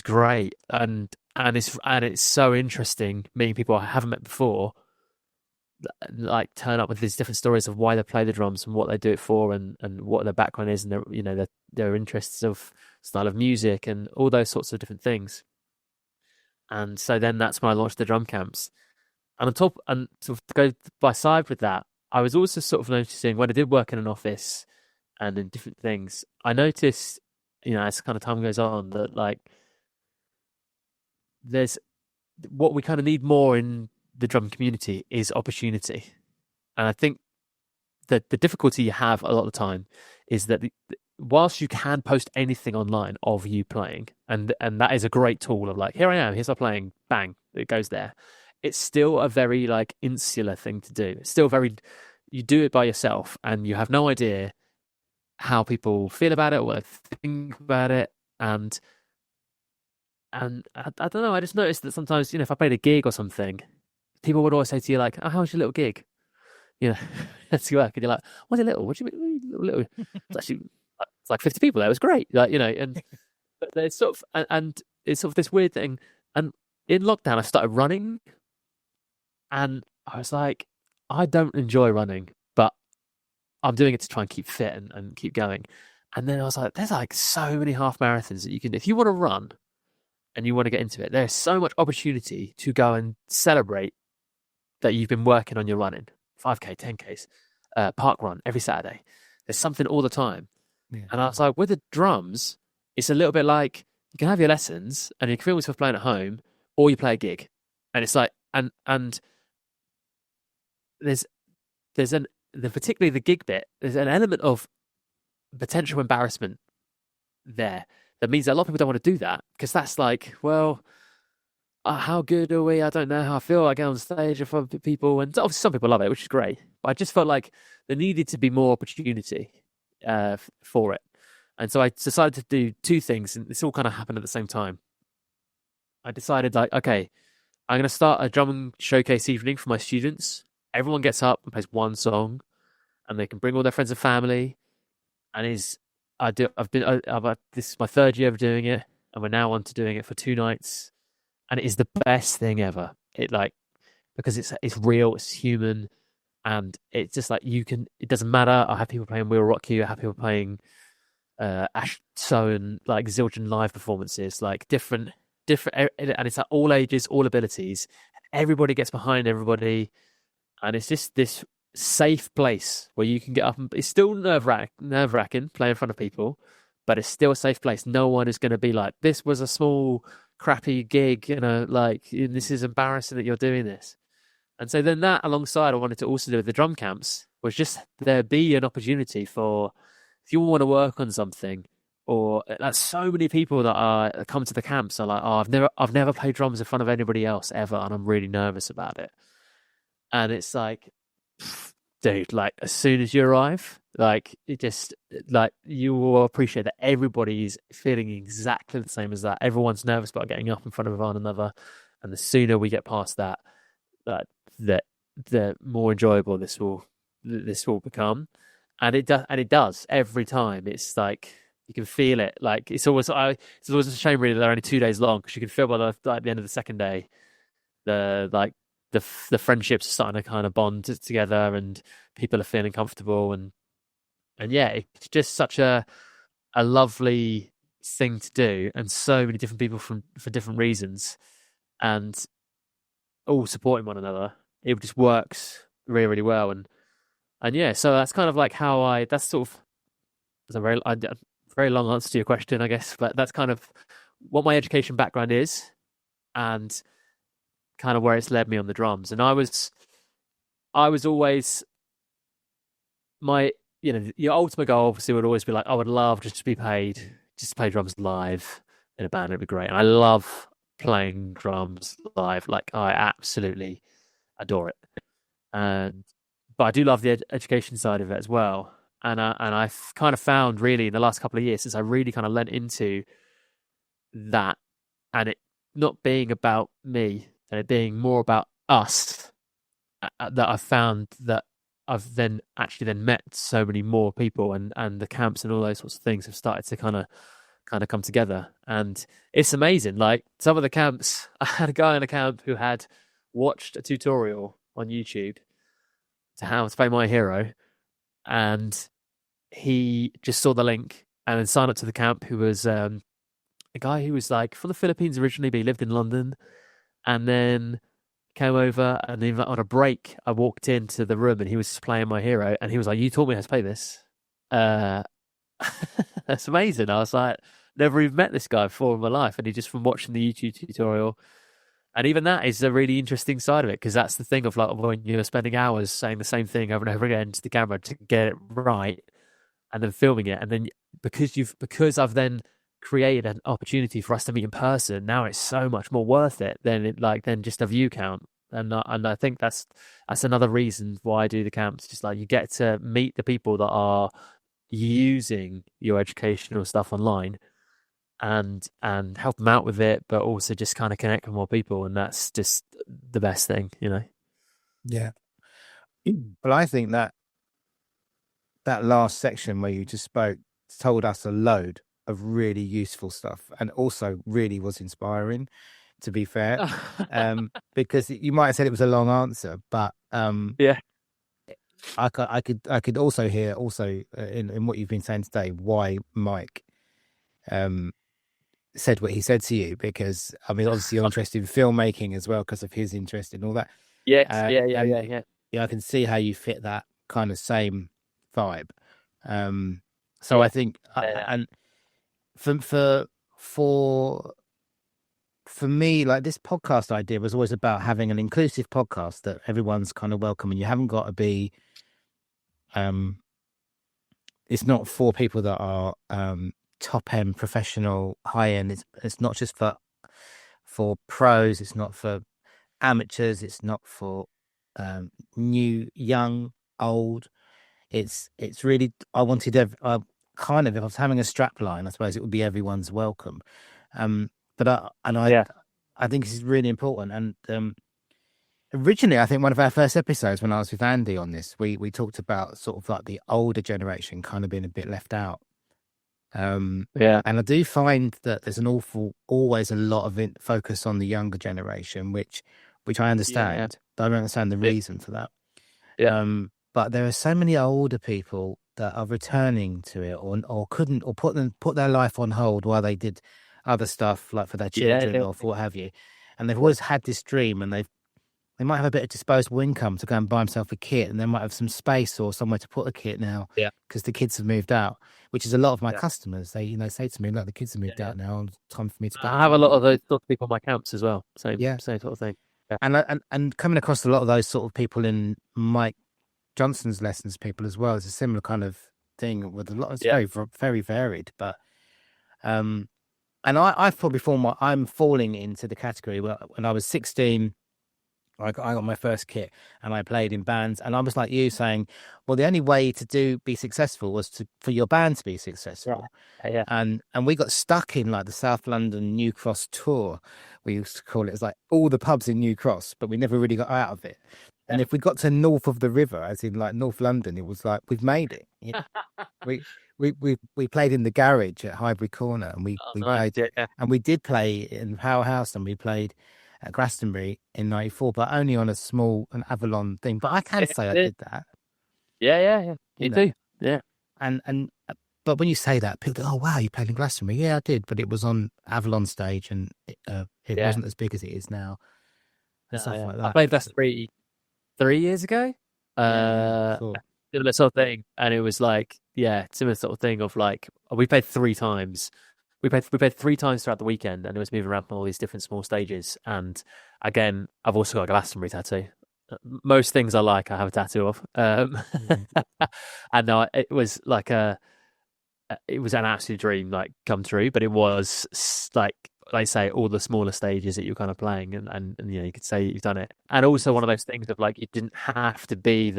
great. And it's so interesting meeting people I haven't met before, like turn up with these different stories of why they play the drums and what they do it for, and what their background is, and their interests of style of music and all those sorts of different things. And so then that's when I launched the drum camps. And on top, and to go by side with that, I was also sort of noticing when I did work in an office and in different things, I noticed, as kind of time goes on, that like there's what we kind of need more in the drum community is opportunity. And I think that the difficulty you have a lot of the time is that whilst you can post anything online of you playing, and that is a great tool of like, here I am, here's my playing, bang, it goes there. It's still a very like insular thing to do. It's still you do it by yourself, and you have no idea how people feel about it or what they think about it. And I don't know, I just noticed that sometimes, if I played a gig or something, people would always say to you like, oh, how's your little gig? That's your work. And you're like, what's it little? What do you mean little? It's actually, it's like 50 people there. It was great. Like, and but there's sort of, and it's sort of this weird thing. And in lockdown, I started running, and I was like, I don't enjoy running, but I'm doing it to try and keep fit and keep going. And then I was like, there's like so many half marathons that you can, if you want to run and you want to get into it, there's so much opportunity to go and celebrate that you've been working on your running, 5K, 10Ks, park run every Saturday. There's something all the time. Yeah. And I was like, with the drums, it's a little bit like you can have your lessons and you can film yourself playing at home, or you play a gig, and it's like and there's particularly the gig bit. There's an element of potential embarrassment there that means that a lot of people don't want to do that because that's like, well, how good are we? I don't know how I feel. I get on stage in front of people, and obviously some people love it, which is great. But I just felt like there needed to be more opportunity for it, and so I decided to do two things, and this all kind of happened at the same time. I decided, like, okay, I'm going to start a drum showcase evening for my students. Everyone gets up and plays one song, and they can bring all their friends and family. And this is my third year of doing it, and we're now on to doing it for 2 nights. And it is the best thing ever. Because it's real, it's human, and it's just like it doesn't matter. I have people playing We'll Rock You, I have people playing Ash and like zillion live performances, like different, and it's like all ages, all abilities. Everybody gets behind everybody, and it's just this safe place where you can get up, and it's still nerve-wracking playing in front of people, but it's still a safe place. No one is going to be like, this was a small crappy gig, like, this is embarrassing that you're doing this. And so then that alongside, I wanted to also do with the drum camps was just there be an opportunity for, if you want to work on something, or like so many people that come to the camps are like, oh, I've never played drums in front of anybody else ever, and I'm really nervous about it. And it's like, dude, like as soon as you arrive, like it just, like, you will appreciate that everybody's feeling exactly the same as that. Everyone's nervous about getting up in front of one another, and the sooner we get past that, the more enjoyable this will become. And it does every time. It's like you can feel it. Like it's always a shame really they're only 2 days long, because you can feel by the end of the second day, the friendships are starting to kind of bond together, and people are feeling comfortable, and yeah, it's just such a lovely thing to do, and so many different people for different reasons, and all supporting one another. It just works really, really well, and yeah, so that's kind of like how that's sort of, it's a very long answer to your question, I guess, but that's kind of what my education background is, and kind of where it's led me on the drums. And I was always, your ultimate goal obviously would always be like, I would love just to be paid, just to play drums live in a band. It'd be great. And I love playing drums live. Like, I absolutely adore it. But I do love the education side of it as well. And I've kind of found really in the last couple of years, since I really kind of lent into that, and it not being about me, and it being more about us, that I've found that I've then met so many more people, and the camps and all those sorts of things have started to kind of come together. And it's amazing. Like some of the camps, I had a guy in a camp who had watched a tutorial on YouTube to how to play My Hero, and he just saw the link and then signed up to the camp, who was a guy who was like from the Philippines originally, but he lived in London, and then came over, and then on a break, I walked into the room and he was playing My Hero, and he was like, you taught me how to play this. That's amazing. I was like, never even met this guy before in my life, and he just from watching the YouTube tutorial. And even that is a really interesting side of it, because that's the thing of like when you're spending hours saying the same thing over and over again to the camera to get it right, and then filming it, and then because I've then created an opportunity for us to meet in person, now it's so much more worth it than just a view count. And I think that's another reason why I do the camps. Just like you get to meet the people that are using your educational stuff online, and help them out with it, but also just kind of connect with more people, and that's just the best thing, Yeah. But I think that last section where you just spoke told us a load of really useful stuff, and also really was inspiring, to be fair. Because you might have said it was a long answer, but yeah, I could also hear in what you've been saying today why Mike said what he said to you, because I mean obviously you're interested in filmmaking as well because of his interest in all that. Yes, yeah. I can see how you fit that kind of same vibe. So I think and for for me, like this podcast idea was always about having an inclusive podcast that everyone's kind of welcome, and you haven't got to be. It's not for people that are top end, professional, high end. It's not just for pros. It's not for amateurs. It's not for new, young, old. It's really. I wanted kind of, if I was having a strap line, I suppose it would be everyone's welcome. But I think this is really important. And originally, I think one of our first episodes when I was with Andy on this, we talked about sort of like the older generation kind of being a bit left out. And I do find that there's always a lot of focus on the younger generation, which I understand. I don't understand the reason for that. But there are so many older people that are returning to it, or couldn't, or put their life on hold while they did other stuff, like for their children or for what have you. And they've always had this dream, and they might have a bit of disposable income to go and buy themselves a kit, and they might have some space or somewhere to put a kit now because the kids have moved out, which is a lot of my customers. They say to me, look, the kids have moved out now, and it's time for me to I have a lot of those sort of people in my camps as well. Same sort of thing. And coming across a lot of those sort of people in Mike Johnson's lessons, people as well, is a similar kind of thing with a lot. It's very, very varied, but and I've probably I'm falling into the category where when I was 16, I got my first kit and I played in bands, and I was like you, saying, well, the only way to be successful was for your band to be successful. Right. And we got stuck in like the South London New Cross tour, we used to call it. It's like all the pubs in New Cross, but we never really got out of it. And if we got to north of the river, as in like North London, it was like we've made it. We played in the garage at Highbury Corner, and we played, and we did play in Powerhouse, and we played at Glastonbury in '94, but only on an Avalon thing. But I can say I did that. Yeah. You do. Yeah. And but when you say that, people go, "Oh wow, you played in Glastonbury." Yeah, I did, but it was on Avalon stage, and it wasn't as big as it is now. And stuff like that. I played Glastonbury 3 years ago. Similar sort of thing, and it was like similar sort of thing of like we played 3 times. We played 3 times throughout the weekend, and it was moving around on all these different small stages. And again, I've also got a Glastonbury tattoo. Most things I like, I have a tattoo of. And it was like it was an absolute dream, like come true. But it was like they say, all the smaller stages that you're kind of playing, and you could say you've done it. And also one of those things of like you didn't have to be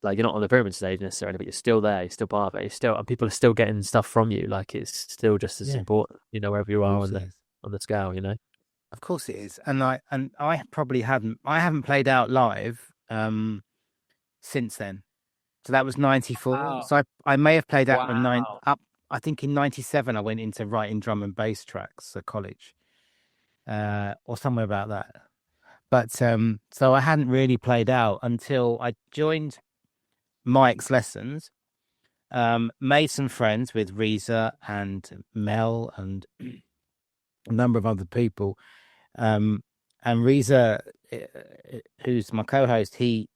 like you're not on the pyramid stage necessarily, but you're still there, you're still part of it, and people are still getting stuff from you. Like it's still just as important, wherever you are on the scale, Of course it is. And I probably haven't played out live since then. So that was 94. Wow. So I may have played out I think in 97 I went into writing drum and bass tracks at college. Or somewhere about that. But so I hadn't really played out until I joined Mike's lessons, made some friends with Reza and Mel and a number of other people. And Reza, who's my co-host, he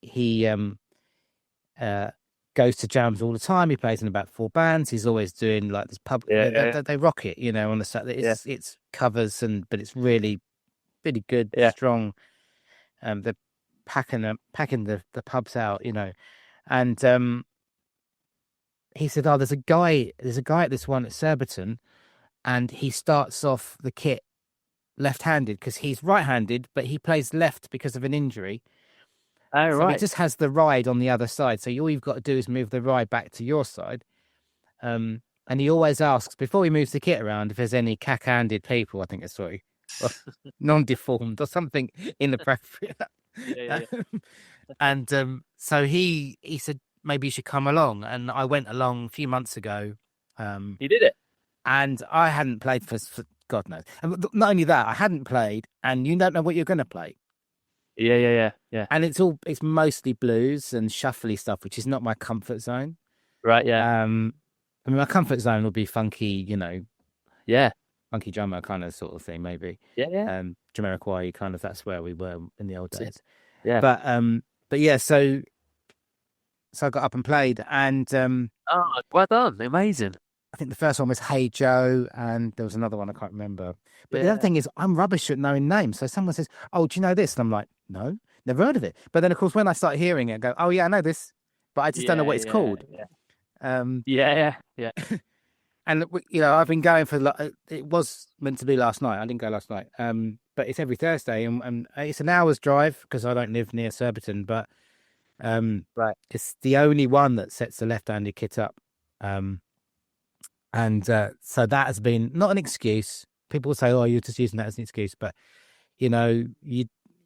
goes to jams all the time. He plays in about 4 bands. He's always doing like this pub. They rock it, on the Saturday. It's covers but it's really, really good, strong. They're packing the pubs out, And he said, "Oh, there's a guy at this one at Surbiton, and he starts off the kit left-handed because he's right-handed, but he plays left because of an injury. Oh, so right. He just has the ride on the other side. So all you've got to do is move the ride back to your side. And he always asks before he moves the kit around if there's any cack-handed people. I think it's non-deformed or something inappropriate." And so he said, maybe you should come along. And I went along a few months ago. He did it. And I hadn't played for God knows. And not only that, I hadn't played, and you don't know what you're going to play. Yeah. And it's mostly blues and shuffly stuff, which is not my comfort zone. Right, yeah. I mean, my comfort zone will be funky, funky drummer kind of sort of thing, maybe. Yeah. Jamiroquai, kind of, that's where we were in the old days. Yeah. But yeah, so I got up and played, and well done, amazing. I think the first one was Hey Joe, and there was another one I can't remember. But the other Yeah. thing is, I'm rubbish at knowing names. So someone says, "Oh, do you know this?" And I'm like, "No, never heard of it." But then, of course, when I start hearing it, I go, "Oh yeah, I know this," but I just don't know what it's called. Yeah. Um, Yeah. and you know, I've been going for it was meant to be last night. I didn't go last night. But it's every Thursday, and it's an hour's drive because I don't live near Surbiton. But Right. it's the only one that sets the left-handed kit up. And so that has been not an excuse. People say, "Oh, you're just using that as an excuse," but you know,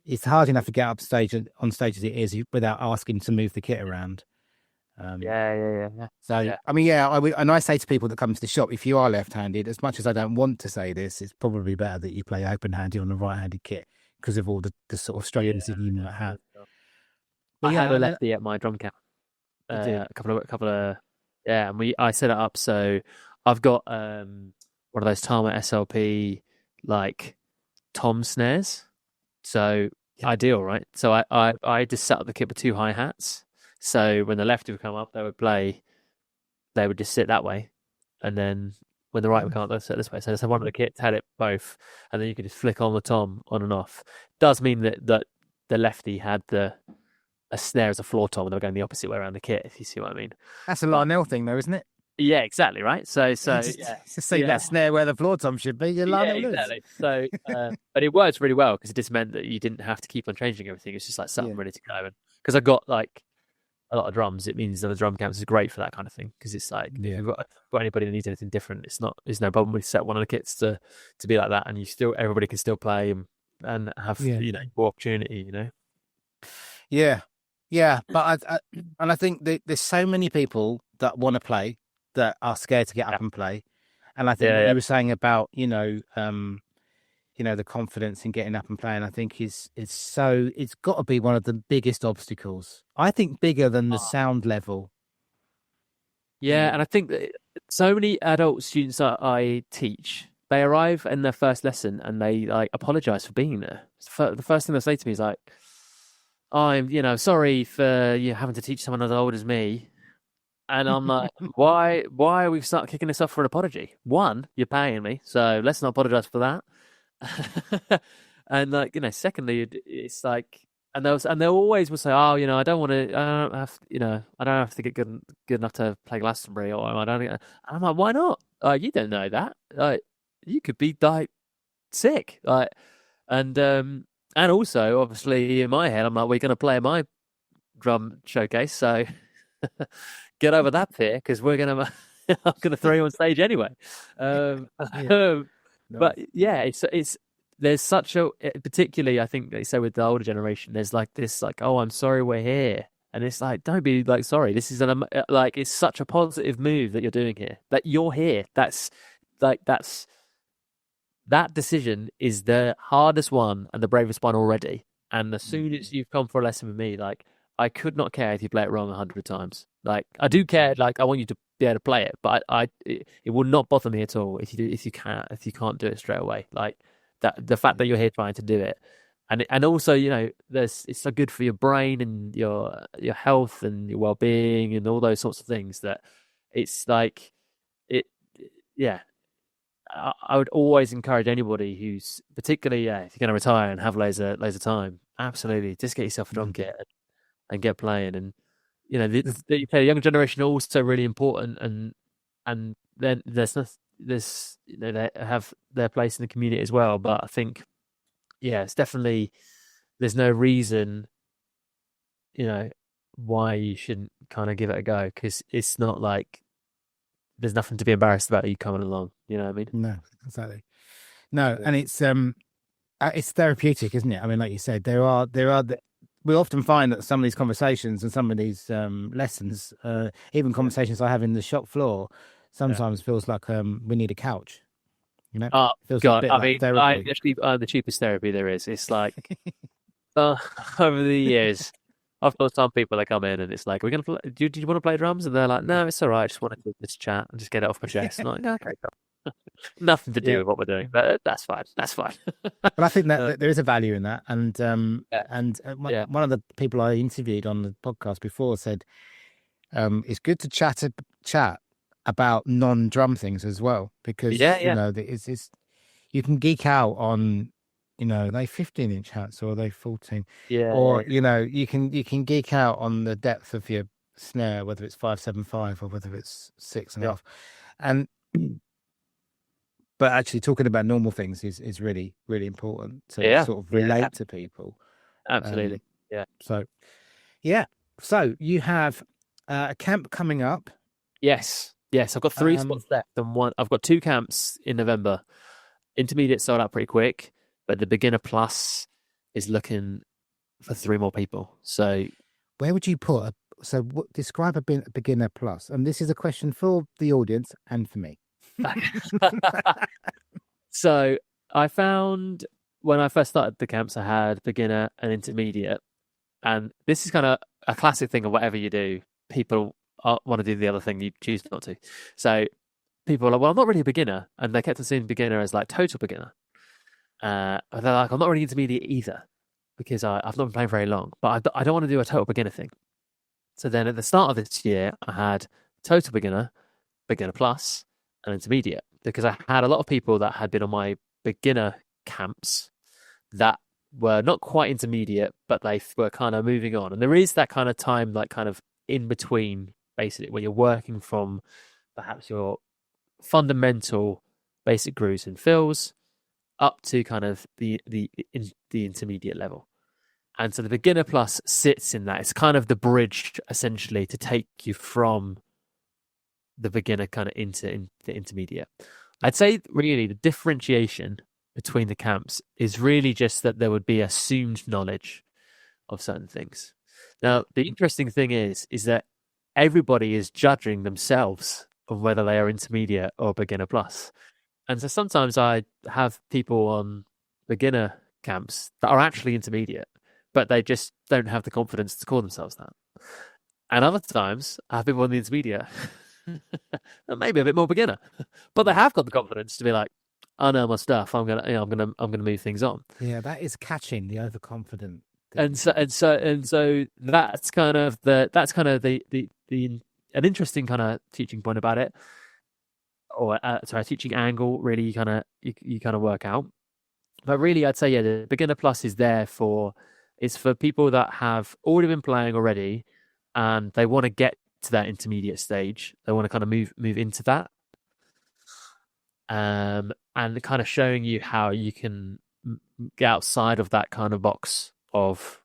it's hard enough to get on stage as it is without asking to move the kit around. Yeah. So Yeah. I mean, yeah, and I say to people that come to the shop, if you are left-handed, as much as I don't want to say this, it's probably better that you play open-handed on a right-handed kit because of all the sort of struggles that you might have. But I yeah, had a lefty at my drum camp. You did? A couple of yeah, and I set it up so I've got one of those Tama SLP like tom snares. So ideal, right? So I just set up the kit with 2 hi-hats. So when the lefty would come up, they would just sit that way, and then when the right would come up, they'd sit this way. So one of the kits had it both, and then you could just flick on the tom on and off. Does mean that the lefty had a snare as a floor tom, and they were going the opposite way around the kit. If you see what I mean. That's a Larnell thing, though, isn't it? Yeah, exactly, right. So Just see that snare where the floor tom should be. You're Larnell exactly. So, but it works really well because it just meant that you didn't have to keep on changing everything. It's just like something ready to go. And because I got like a lot of drums, it means that the drum camps is great for that kind of thing. Because it's like if you've got anybody that needs anything different, there's no problem. We set one of the kits to be like that, and everybody can still play and have more opportunity. Yeah, but I think there's so many people that want to play that are scared to get up and play, and I think what you were saying about the confidence in getting up and playing, I think it's got to be one of the biggest obstacles. I think bigger than the sound level. Yeah, and I think that so many adult students that I teach, they arrive in their first lesson and they like apologize for being there. The first thing they say to me is like, I'm sorry for you having to teach someone as old as me. And I'm like, why are we start kicking this off for an apology? One, you're paying me, so let's not apologize for that. And like, secondly, it's like, and they always will say, oh, I don't have to get good enough to play Glastonbury, or I don't. And I'm like, why not? You don't know that. You could be like sick, and also, obviously, in my head, I'm like, we're going to play my drum showcase, so get over that fear because I'm going to throw you on stage anyway. But yeah, it's there's such a, particularly I think they say with the older generation, there's like this, like, oh, I'm sorry we're here, and it's like, don't be like sorry. This is it's such a positive move that you're doing here. That you're here. That decision is the hardest one and the bravest one already. And as soon as you've come for a lesson with me, like, I could not care if you play it wrong 100 times. Like, I do care. Like, I want you to be able to play it, but it will not bother me at all if you can't do it straight away. Like that, the fact that you're here trying to do it, and also it's so good for your brain and your health and your well-being and all those sorts of things that it's like it. Yeah. I would always encourage anybody who's particularly, if you're going to retire and have loads of time, absolutely, just get yourself a drum kit and get playing. And the younger generation are also really important, and then they have their place in the community as well. But I think, it's definitely, there's no reason, why you shouldn't kind of give it a go, because it's not like there's nothing to be embarrassed about you coming along. You know what I mean? No, exactly. No, and it's therapeutic, isn't it? I mean, like you said, we often find that some of these conversations and some of these lessons, even conversations I have in the shop floor, sometimes feels like we need a couch. Oh feels God! I mean, I'm the cheapest therapy there is. It's like over the years, I've got some people that come in and it's like, "We're gonna play. Do you want to play drums?" And they're like, "No, it's all right. I just want to just chat and just get it off my chest." I'm like, "Okay, cool." Nothing to do with what we're doing, but that's fine. That's fine. But I think that there is a value in that, and one of the people I interviewed on the podcast before said, "It's good to chat, about non-drum things as well, because it's you can geek out on, are they 15-inch hats or are they 14? Or you can geek out on the depth of your snare, whether it's 575 or whether it's 6.5, and but actually talking about normal things is really, really important to sort of relate to people. Absolutely. So you have a camp coming up. Yes, I've got 3 spots left, and I've got 2 camps in November. Intermediate sold out pretty quick, but the beginner plus is looking for 3 more people. So where would you put describe a beginner plus? And this is a question for the audience and for me. So I found when I first started the camps, I had beginner and intermediate, and this is kind of a classic thing of whatever you do. People want to do the other thing, you choose not to. So people are like, well, I'm not really a beginner, and they kept on seeing beginner as like total beginner. They're like, I'm not really intermediate either, because I've not been playing very long, but I don't want to do a total beginner thing. So then at the start of this year, I had total beginner, beginner plus, and intermediate, because I had a lot of people that had been on my beginner camps that were not quite intermediate, but they were kind of moving on. And there is that kind of time, like kind of in between, basically, where you're working from perhaps your fundamental basic grooves and fills up to kind of the intermediate level. And so the beginner plus sits in that. It's kind of the bridge, essentially, to take you from the beginner kind of into the intermediate. I'd say really the differentiation between the camps is really just that there would be assumed knowledge of certain things. Now, the interesting thing is that everybody is judging themselves on whether they are intermediate or beginner plus. And so sometimes I have people on beginner camps that are actually intermediate, but they just don't have the confidence to call themselves that. And other times I have people on the intermediate maybe a bit more beginner, but they have got the confidence to be like, I know my stuff. I'm gonna move things on. Yeah, that is catching the overconfident. And so that's kind of the an interesting kind of teaching point about it, or teaching angle. Really, you kind of work out. But really, I'd say the beginner plus is there for people that have already been playing already, and they want to get to that intermediate stage. They want to kind of move into that, and kind of showing you how you can get outside of that kind of box of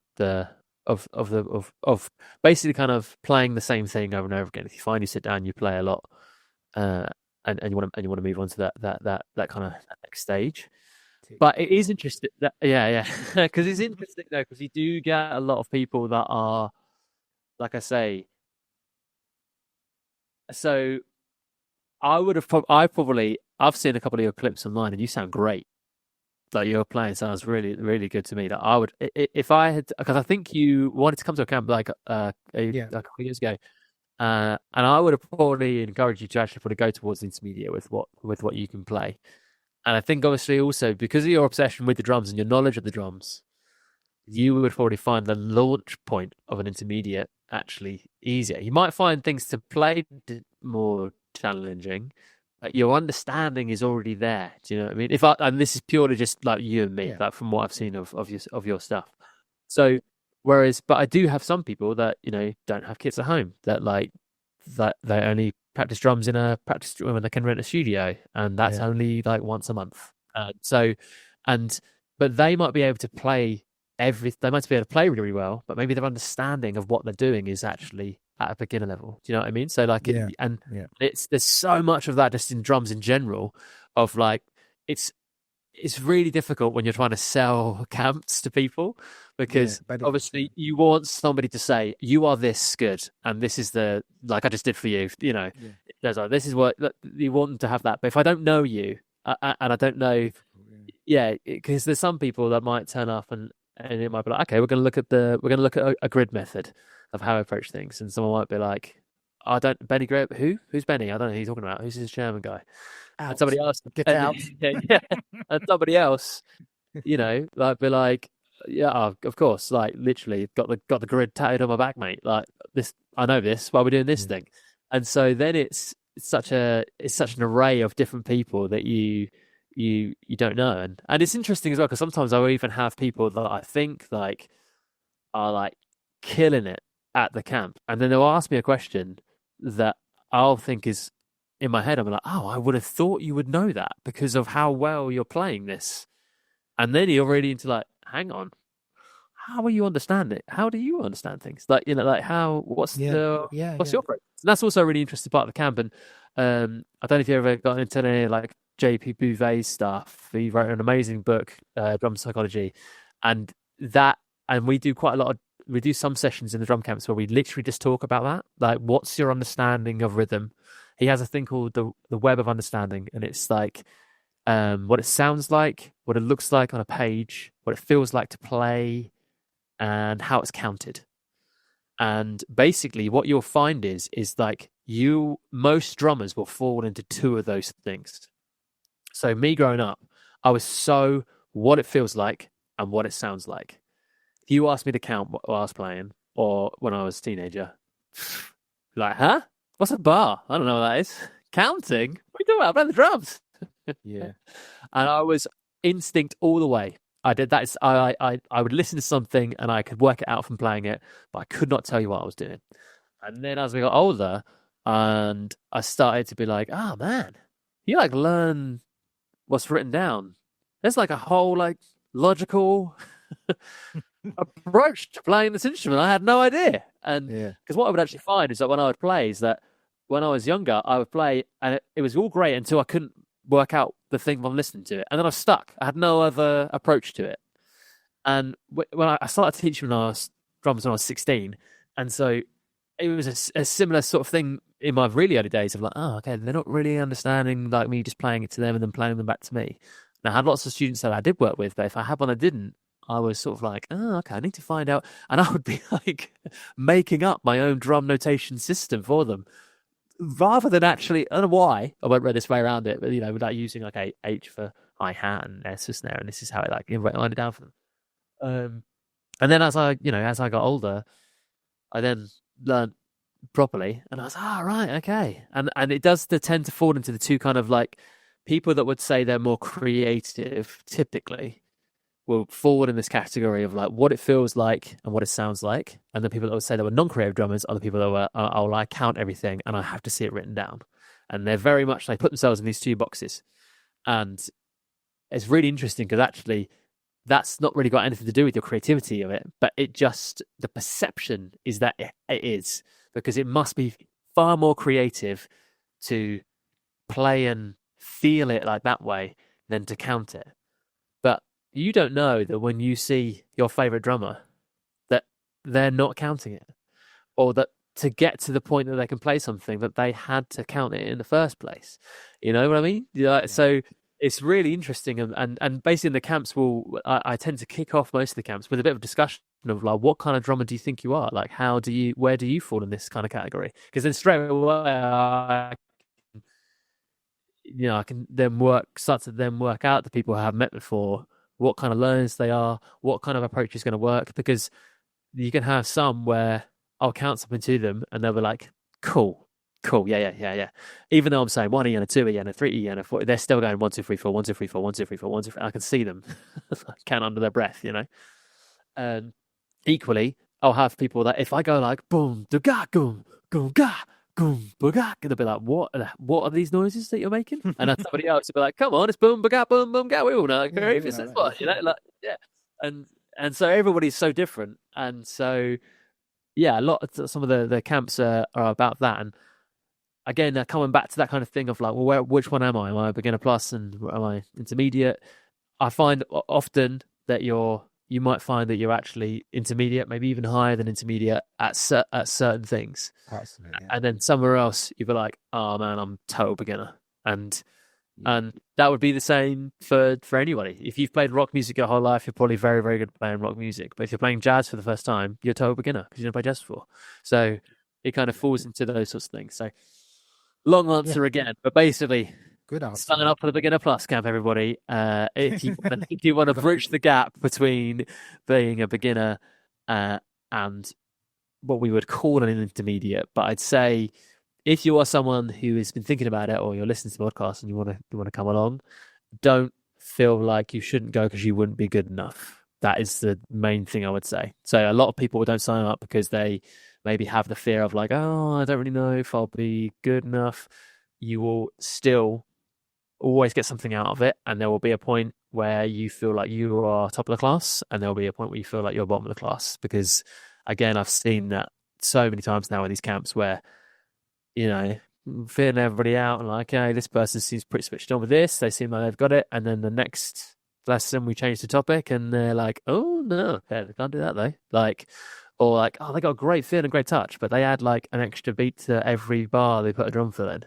basically kind of playing the same thing over and over again. If you find you sit down, you play a lot, and you want to move on to that kind of next stage. But it is interesting because it's interesting though, because you do get a lot of people that are, like I say. So I've seen a couple of your clips online, and you sound great. Like your playing sounds really, really good to me. That I would, if I had, because I think you wanted to come to a camp like a couple of years ago, and I would have probably encouraged you to actually probably go towards the intermediate with what you can play. And I think obviously also because of your obsession with the drums and your knowledge of the drums, you would probably find the launch point of an intermediate actually easier. You might find things to play more challenging, but your understanding is already there. Do you know what I mean? And this is purely just like you and me, like from what I've seen of your stuff. So but I do have some people that don't have kits at home that they only practice drums in a practice room and they can rent a studio, and that's only like once a month. But they might be able to play they might be able to play really, really well, but maybe their understanding of what they're doing is actually at a beginner level. Do you know what I mean? So there's so much of that just in drums in general, of like it's really difficult when you're trying to sell camps to people, because obviously you want somebody to say you are this good and this is the, like I just did for you, there's like, this is what you want them to have that. But if I don't know you and I don't know, because there's some people that might turn up and it might be like, okay, we're going to look at a grid method of how I approach things, and someone might be like, Benny Greb, who's Benny? I don't know who you're talking about. Who's this German guy? Out. And somebody else Get out. And somebody else, like be like, of course, like literally got the grid tattooed on my back, mate. Like this, I know this. Why are we doing this thing? And so then it's such an array of different people that you don't know, and it's interesting as well because sometimes I will even have people that I think like are like killing it at the camp, and then they'll ask me a question that I'll think is in my head. I'm like, oh, I would have thought you would know that because of how well you're playing this, and then you're really into like, hang on, how will you understand it? How do you understand things? Like, like what's your approach? And that's also a really interesting part of the camp. And I don't know if you ever got into any like JP Bouvet's stuff. He wrote an amazing book, Drum Psychology, and we do some sessions in the drum camps where we literally just talk about that. Like, what's your understanding of rhythm? He has a thing called the web of understanding, and it's like what it sounds like, what it looks like on a page, what it feels like to play, and how it's counted. And basically what you'll find is like most drummers will fall into two of those things. So me growing up, I was so what it feels like and what it sounds like. If you asked me to count while I was playing or when I was a teenager, like, huh? What's a bar? I don't know what that is. Counting? What are you doing? I'm playing the drums. Yeah. And I was instinct all the way. I did that. I would listen to something and I could work it out from playing it, but I could not tell you what I was doing. And then as we got older, and I started to be like, oh man, you like learn what's written down. There's like a whole like logical approach to playing this instrument. I had no idea. And because what I would actually find is that when I would play is that when I was younger, I would play and it was all great until I couldn't work out the thing I'm listening to it. And then I was stuck. I had no other approach to it. And when I started teaching drums when I was 16. And so it was a similar sort of thing in my really early days of like, oh, okay, they're not really understanding like me just playing it to them and then playing them back to me. And I had lots of students that I did work with, but if I had one I didn't, I was sort of like, oh, okay, I need to find out. And I would be like making up my own drum notation system for them. Rather than actually, I don't know why I won't read this way around it, but without using like H for hi-hat and S for snare, and this is how it like line it down for them. And then as I got older, I then learned properly, and I was right, okay. And it does tend to fall into the two kind of like people that would say they're more creative typically will fall in this category of like what it feels like and what it sounds like. And the people that would say they were non-creative drummers are the people that were, I count everything and I have to see it written down. And they're very much, they put themselves in these two boxes. And it's really interesting because actually that's not really got anything to do with your creativity of it, but it just, the perception is that it is, because it must be far more creative to play and feel it like that way than to count it. But you don't know that when you see your favorite drummer that they're not counting it, or that to get to the point that they can play something that they had to count it in the first place. You know what I mean? So it's really interesting. And basically in the camps, I tend to kick off most of the camps with a bit of a discussion of like, what kind of drummer do you think you are? Like, where do you fall in this kind of category? Because then straight away, I can then start to work out the people I have met before, what kind of learners they are, what kind of approach is going to work. Because you can have some where I'll count something to them and they'll be like, cool, yeah. Even though I'm saying 1 E and a 2 E and a 3 E and a 4, they're still going 1 2 3 4 1 2 3 4 1 2 3 4 1 2 3. I can see them count under their breath, And equally, I'll have people that if I go like boom, da ga, goom, goom ga, boom, ba they'll be like, what are these noises that you're making? And then somebody else will be like, come on, it's boom, ba boom, boom ga. We all know it's what, And so everybody's so different, and so some of the camps are about that. And again, coming back to that kind of thing of like, well, which one am I? Am I a beginner plus and am I intermediate? I find often that you might find that you're actually intermediate, maybe even higher than intermediate at certain things. Absolutely. And then somewhere else, you'd be like, oh man, I'm total beginner. And that would be the same for anybody. If you've played rock music your whole life, you're probably very, very good at playing rock music. But if you're playing jazz for the first time, you're a total beginner because you didn't play jazz before. So it kind of falls into those sorts of things. So long answer again, but basically, good answer. Sign up for the Beginner Plus camp, everybody. If you want to bridge the gap between being a beginner and what we would call an intermediate, but I'd say if you are someone who has been thinking about it, or you're listening to the podcast and you want to come along, don't feel like you shouldn't go because you wouldn't be good enough. That is the main thing I would say. So a lot of people don't sign up because they maybe have the fear of like, oh, I don't really know if I'll be good enough. You will still always get something out of it, and there will be a point where you feel like you are top of the class, and there will be a point where you feel like you're bottom of the class. Because again, I've seen that so many times now in these camps where, you know, feeling everybody out and like, hey, this person seems pretty switched on with this. They seem like they've got it, and then the next lesson we change the topic, and they're like, oh no, they can't do that though. Like, or like, oh, they got a great feel and great touch, but they add like an extra beat to every bar they put a drum fill in.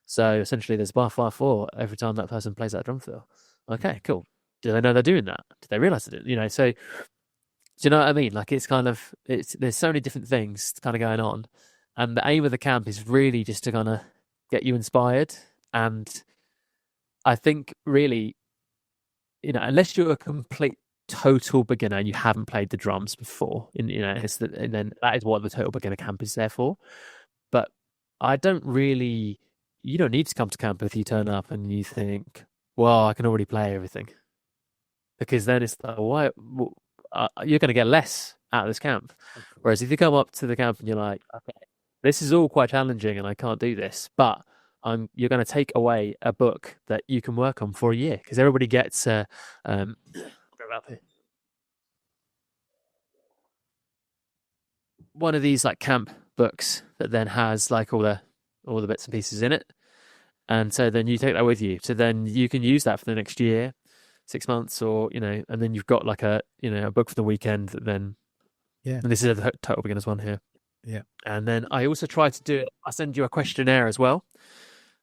So essentially, there's bar 5/4 every time that person plays that drum fill. Okay, cool. Do they know they're doing that? Do they realize it? You know, so do you know what I mean? Like, it's kind of there's so many different things kind of going on, and the aim of the camp is really just to kind of get you inspired. And I think really, you know, unless you're a complete total beginner and you haven't played the drums before, and you know, and then that is what the total beginner camp is there for. But I don't really. You don't need to come to camp if you turn up and you think, well, I can already play everything. Because then it's like, why? You're going to get less out of this camp. Whereas if you come up to the camp and you're like, okay, this is all quite challenging and I can't do this, but you're going to take away a book that you can work on for a year. Because everybody gets one of these like camp books that then has like all the bits and pieces in it. And so then you take that with you. So then you can use that for the next year, 6 months, or, you know, and then you've got like a book for the weekend that then, yeah. And this is a total beginner's one here. Yeah. And then I also try to do it. I send you a questionnaire as well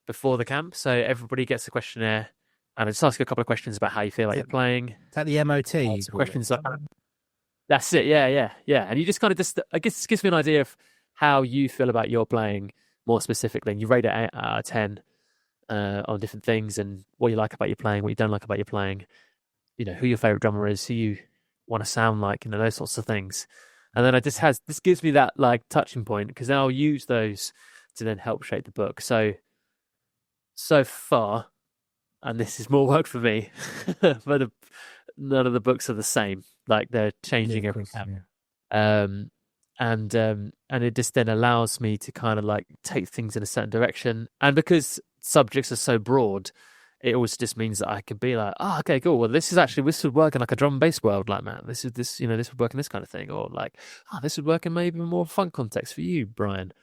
before the camp. So everybody gets a questionnaire and I just ask you a couple of questions about how you feel like you're playing. Is that the MOT? Questions like that's it. Yeah. And you just kind of I guess this gives me an idea of how you feel about your playing more specifically. And you rate it out of 10 on different things and what you like about your playing, what you don't like about your playing, you know, who your favorite drummer is, who you want to sound like, you know, those sorts of things. And then this gives me that like touching point, because then I'll use those to then help shape the book. So far, and this is more work for me, but none of the books are the same. Like, they're changing every camp. Yeah. And it just then allows me to kind of like take things in a certain direction. And because subjects are so broad, it always just means that I could be like, oh, okay, cool. Well, this would work in like a drum and bass world, like, man, this would work in this kind of thing, or like, oh, this would work in maybe a more fun context for you, Brian.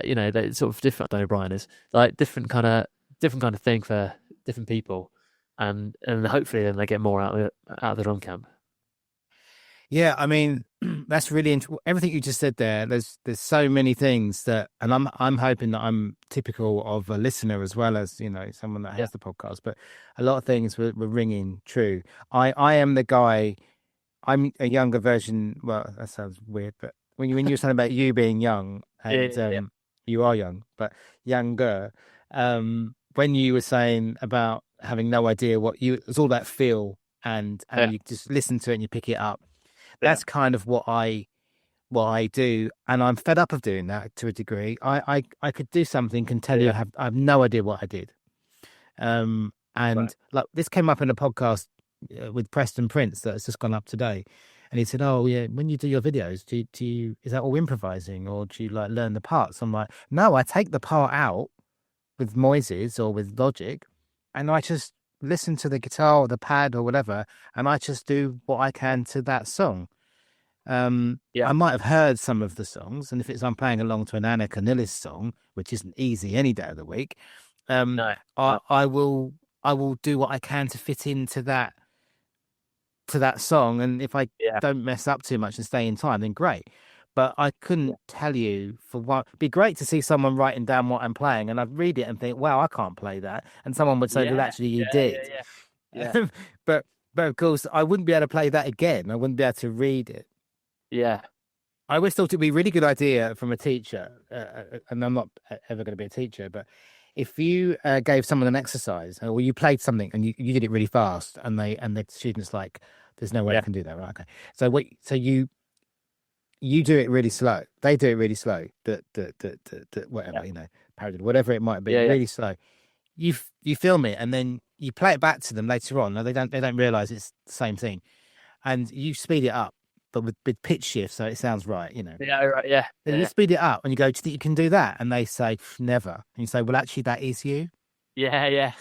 You know, that sort of different. I don't know who Brian is, like different kind of thing for different people, and hopefully then they get more out of the drum camp. Yeah, I mean, that's really everything you just said there. There's so many things that, and I'm hoping that I'm typical of a listener as well as, you know, someone that has the podcast. But a lot of things were ringing true. I am the guy. I'm a younger version. Well, that sounds weird, but when you were saying about you being young, and you are young, but younger. When you were saying about having no idea it's all that feel, and you just listen to it and you pick it up. That's kind of what I do, and I'm fed up of doing that to a degree. I could do something, can tell you I have no idea what I did. Like, this came up in a podcast with Preston Prince that's just gone up today, and he said, "Oh yeah, when you do your videos, do you is that all improvising, or do you like learn the parts?" I'm like, "No, I take the part out with Moises or with Logic, and I just listen to the guitar or the pad or whatever, and I just do what I can to that song." I might have heard some of the songs, and if I'm playing along to an Anna Cornelis song, which isn't easy any day of the week, I will do what I can to fit into that song, and if I don't mess up too much and stay in time, then great. But I couldn't tell you for what. It'd be great to see someone writing down what I'm playing, and I'd read it and think, "Wow, I can't play that," and someone would say, "Well, actually, you did." Yeah. But of course, I wouldn't be able to play that again. I wouldn't be able to read it. Yeah. I always thought it'd be a really good idea from a teacher, and I'm not ever going to be a teacher, but if you gave someone an exercise, or you played something and you did it really fast, and the student's like, "There's no way I can do that," right? Okay, so you you do it really slow. They do it really slow. Whatever, parody, whatever it might be, really slow. You film it and then you play it back to them later on. No, they don't realize it's the same thing, and you speed it up, but with pitch shift, so it sounds right. Yeah, right. Yeah. Then you speed it up and you go, "Do you think you can do that?" And they say, "Never." And you say, "Well, actually, that is you." Yeah, yeah.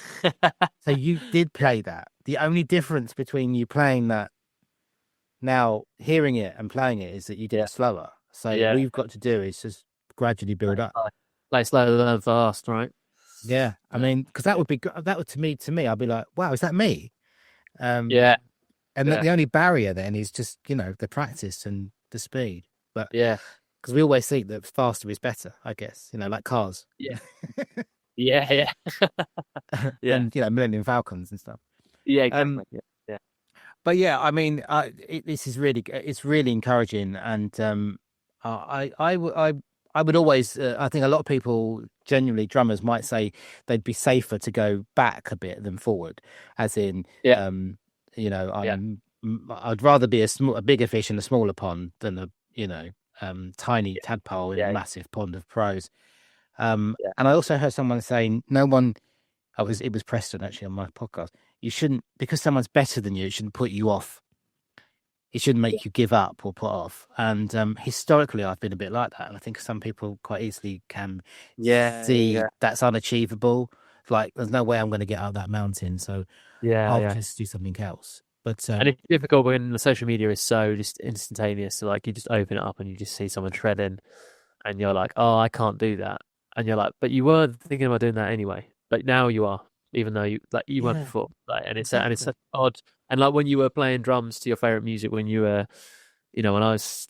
So you did play that. The only difference between you playing that now, hearing it and playing it, is that you did it slower. So all you've got to do is just gradually build up. Like slow than fast, right? Yeah, I mean, because that would to me, I'd be like, "Wow, is that me?" Yeah. And the only barrier then is just the practice and the speed. But yeah, because we always think that faster is better, I guess. Like cars. Yeah. Yeah. Yeah. And Millennium Falcons and stuff. Yeah, exactly. Yeah. But yeah, I mean, this is it's really encouraging, and I would always, I think a lot of people, genuinely drummers, might say they'd be safer to go back a bit than forward, as in, I'd rather be a bigger fish in a smaller pond than a tiny tadpole in a massive pond of pros. And I also heard someone saying, it was Preston actually on my podcast. You shouldn't, because someone's better than you, it shouldn't put you off. It shouldn't make you give up or put off. And historically, I've been a bit like that. And I think some people quite easily can see that's unachievable. Like, there's no way I'm going to get out of that mountain. So I'll just do something else. But and it's difficult when the social media is so just instantaneous. So like, you just open it up and you just see someone shredding, and you're like, "Oh, I can't do that." And you're like, "But you weren't thinking about doing that anyway." But now you are, even though you weren't before. Like, and it's such odd. And like when you were playing drums to your favorite music, when you were, when I was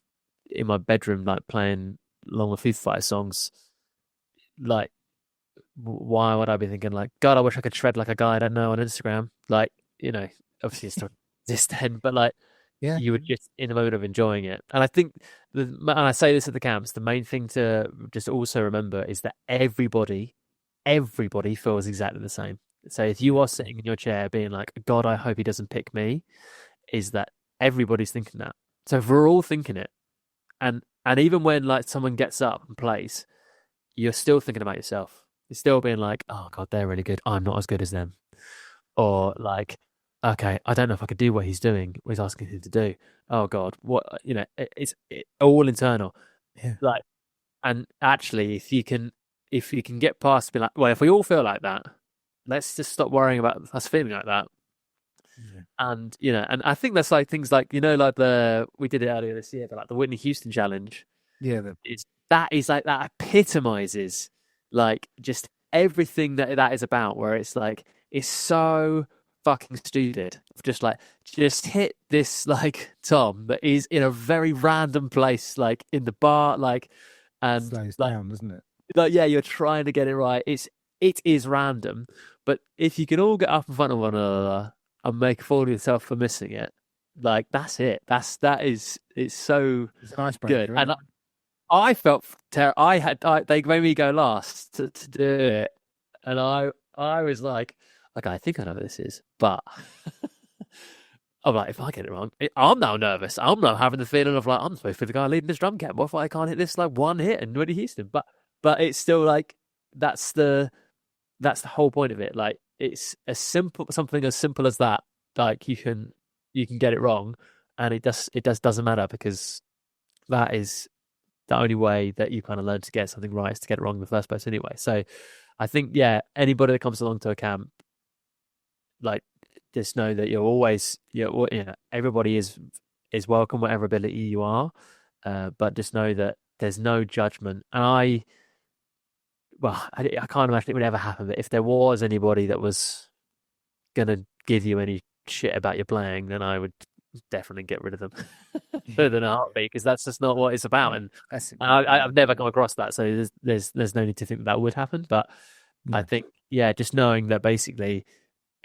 in my bedroom, like playing along with Foo Fighters songs, like, why would I be thinking like, God, I wish I could shred like a guy I don't know on Instagram? Like, obviously it's not this then, but like, you were just in the moment of enjoying it. And I think, and I say this at the camps, the main thing to just also remember is that everybody feels exactly the same. So if you are sitting in your chair being like, God, I hope he doesn't pick me, is that everybody's thinking that. So if we're all thinking it, and even when like someone gets up and plays, you're still thinking about yourself. You're still being like, oh God, they're really good. I'm not as good as them. Or like, okay, I don't know if I could do what he's doing, what he's asking him to do. Oh God, what, it's all internal. Yeah. Like, and actually, if you can get past be like, well, if we all feel like that, let's just stop worrying about us feeling like that. Yeah. And and I think that's like things like like we did it earlier this year, but like the Whitney Houston challenge. Yeah, that epitomizes like just everything that is about. Where it's like, it's so fucking stupid. Just hit this like tom that is in a very random place, like in the bar, like, and slows like, down, doesn't it? Like, you're trying to get it right. It is random, but if you can all get up in front of one another and make a fool of yourself for missing it, like, that's it. It's so it's an icebreaker, good. And I felt terrible. They made me go last to do it, and I was like, okay, I think I know what this is, but I'm like, if I get it wrong, I'm now nervous. I'm now having the feeling of like, I'm supposed to be the guy leading this drum camp. What if I can't hit this like one hit and Whitney Houston? But it's still like, that's the whole point of it. Like, it's something as simple as that. Like, you can get it wrong, and it doesn't matter, because that is the only way that you kind of learn to get something right, is to get it wrong in the first place anyway. So I think, anybody that comes along to a camp, like, just know that you're always, everybody is welcome, whatever ability you are, but just know that there's no judgment. And I can't imagine it would ever happen, but if there was anybody that was gonna give you any shit about your playing, then I would definitely get rid of them further than a heartbeat, because that's just not what it's about. And I've never come across that, so there's no need to think that would happen. But I think, just knowing that basically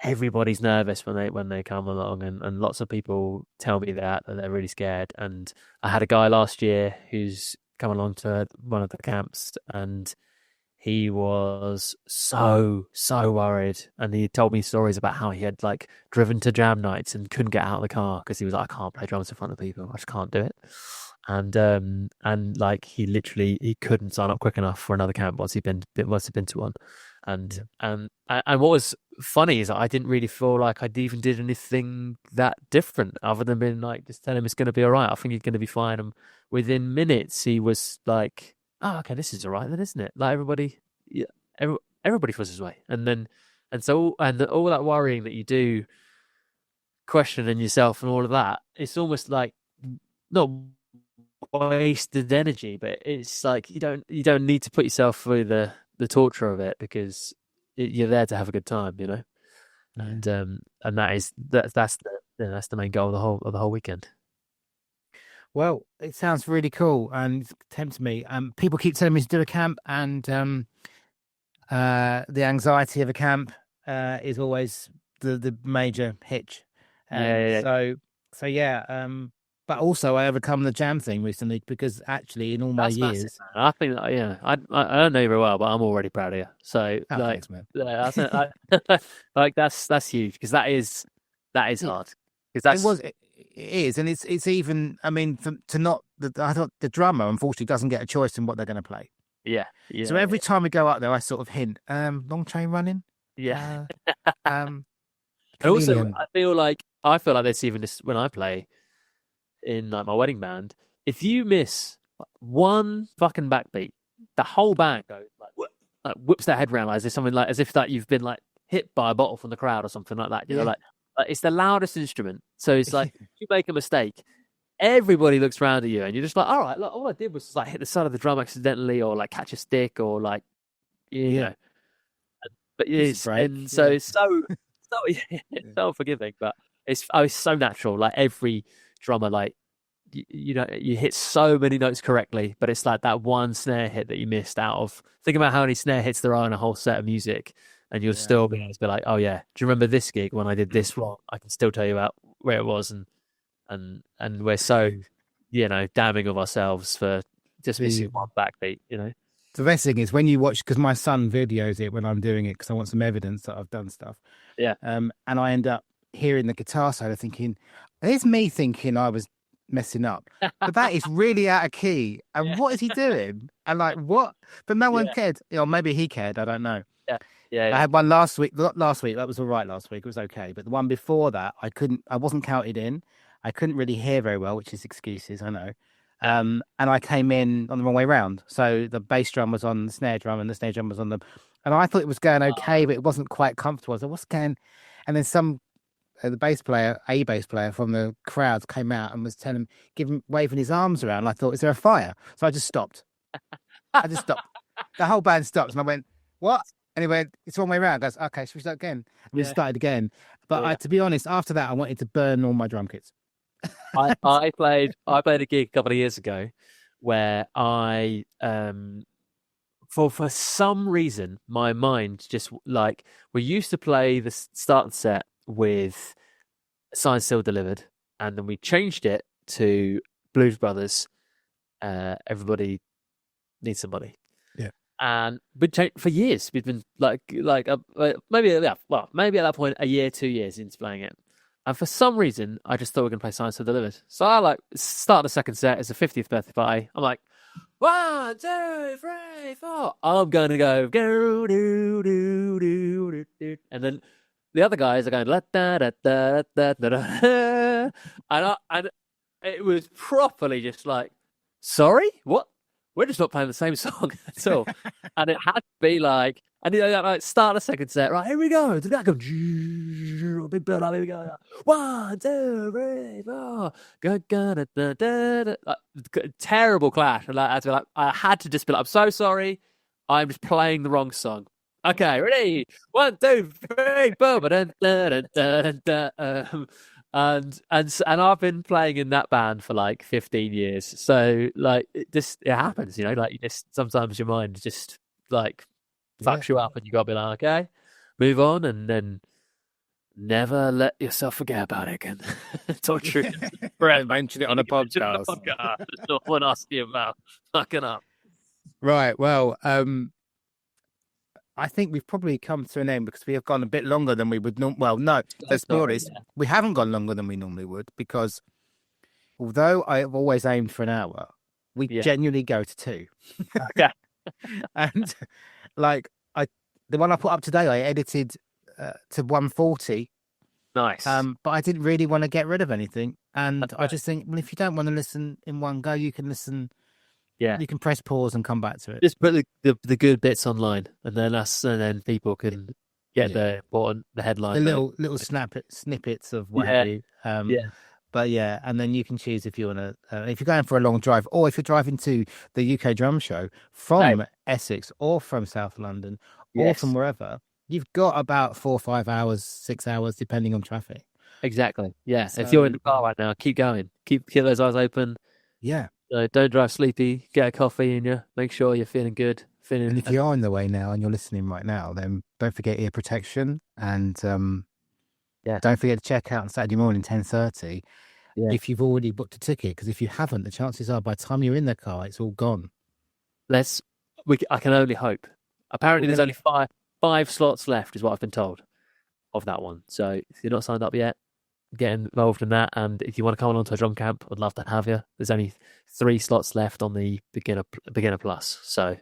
everybody's nervous when they come along, and lots of people tell me that they're really scared. And I had a guy last year who's come along to one of the camps, and he was so worried, and he told me stories about how he had like driven to jam nights and couldn't get out of the car because he was like, I can't play drums in front of people, I just can't do it. And like he couldn't sign up quick enough for another camp once he'd been to one. And what was funny is that I didn't really feel like I even did anything that different other than being like, just tell him it's going to be all right. I think he's going to be fine. And within minutes, he was like, oh, okay, this is all right then, isn't it? Like everybody feels his way. And all that worrying that you do, questioning yourself and all of that, it's almost like not wasted energy, but it's like you don't need to put yourself through the torture of it, because you're there to have a good time, you know. Yeah. And that's the main goal of the whole weekend. Well, it sounds really cool and it tempts me. People keep telling me to do a camp, and the anxiety of a camp is always the major hitch. So yeah. But also, I overcome the jam thing recently, because actually, in all my years, massive, I think that, yeah, I don't know you very well, but I'm already proud of you. So thanks, man. Like that's huge, because that is hard. Because it is, and it's even. I mean, I thought the drummer unfortunately doesn't get a choice in what they're going to play. Yeah. So every time we go up there, I sort of hint, long train running. Yeah. And also, I feel like this even when I play in like my wedding band, if you miss one fucking backbeat, the whole band goes like whips their head around like as if you've been like hit by a bottle from the crowd or something like that. You know, like it's the loudest instrument, so it's like if you make a mistake, everybody looks around at you, and you're just like, all right, look, all I did was just, like hit the side of the drum accidentally, or like catch a stick, or like you know. But it's so forgiving, but it's so natural. Like every drummer, like you hit so many notes correctly, but it's like that one snare hit that you missed out of. Think about how many snare hits there are in a whole set of music, and you'll still be able to be like, oh yeah, do you remember this gig when I did this wrong? I can still tell you about where it was, and we're so damning of ourselves for just missing one backbeat. You know, the best thing is when you watch, because my son videos it when I'm doing it, because I want some evidence that I've done stuff. Yeah. And I end up hearing the guitar solo thinking, there's me thinking I was messing up, but that is really out of key. And what is he doing? And like, what? But no one cared. Or maybe he cared. I don't know. Yeah. I had one last week. That was all right last week. It was okay. But the one before that, I wasn't counted in. I couldn't really hear very well, which is excuses, I know. And I came in on the wrong way round. So the bass drum was on the snare drum, and the snare drum was on and I thought it was going okay, but it wasn't quite comfortable. I was like, what's going? And then a bass player from the crowd came out and was waving his arms around. And I thought, is there a fire? So I just stopped. The whole band stopped, and I went, what? And he went, it's the wrong way around. I goes, okay, should we start again? And we started again. But to be honest, after that, I wanted to burn all my drum kits. I played a gig a couple of years ago where I for some reason my mind just, like, we used to play the start set with Signed, Sealed, Delivered, and then we changed it to Blues Brothers. Everybody Needs Somebody. Yeah, and for years we've been maybe at that point a year, 2 years into playing it. And for some reason, I just thought we were going to play Science Delivered. So I start the second set. It's a 50th birthday party. I'm like, 1, 2, 3, 4. I'm going to go do do do do do, and then the other guys are going da da da da da da, and it was properly just like, sorry, what? We're just not playing the same song at all. And it had to be like, and start the second set, right, here we go. Big build up, here we go. 1, 2, 3, 4. Terrible clash. And I had to just be like, I'm so sorry. I'm just playing the wrong song. Okay, ready? 1, 2, 3, 4. And I've been playing in that band for like 15 years. So it happens, sometimes your mind just fucks you up, and you gotta be like, okay, move on, and then never let yourself forget about it again. Talk true. Mention it on a podcast. No one asks you about fucking up. Right. Well, I think we've probably come to an end because we have gone a bit longer than we would. Well, no, let's be Sorry, honest. We haven't gone longer than we normally would because although I have always aimed for an hour, we Yeah. genuinely go to 2. Okay. And like the one I put up today, I edited to 140. Nice. But I didn't really want to get rid of anything. And I just think, well, if you don't want to listen in one go, you can listen. Yeah. You can press pause and come back to it. Just put the good bits online, and then people can get the important, the headline. The little snippets of what have you. But yeah, and then you can choose if you want to, if you're going for a long drive, or if you're driving to the UK Drum Show from Essex or from South London or from wherever, you've got about 4 or 5 hours, 6 hours, depending on traffic. Exactly. Yeah. So, if you're in the car right now, keep going. Keep those eyes open. Yeah. Don't drive sleepy. Get a coffee in you. Make sure you're feeling good. And if you're on the way now and you're listening right now, then don't forget ear protection and don't forget to check out on Saturday morning 10:30 if you've already booked a ticket. Because if you haven't, the chances are by the time you're in the car, it's all gone. I can only hope. Apparently, there's only five slots left, is what I've been told, of that one. So if you're not signed up yet, get involved in that. And if you want to come along to a drum camp, I'd love to have you. There's only 3 slots left on the beginner plus. So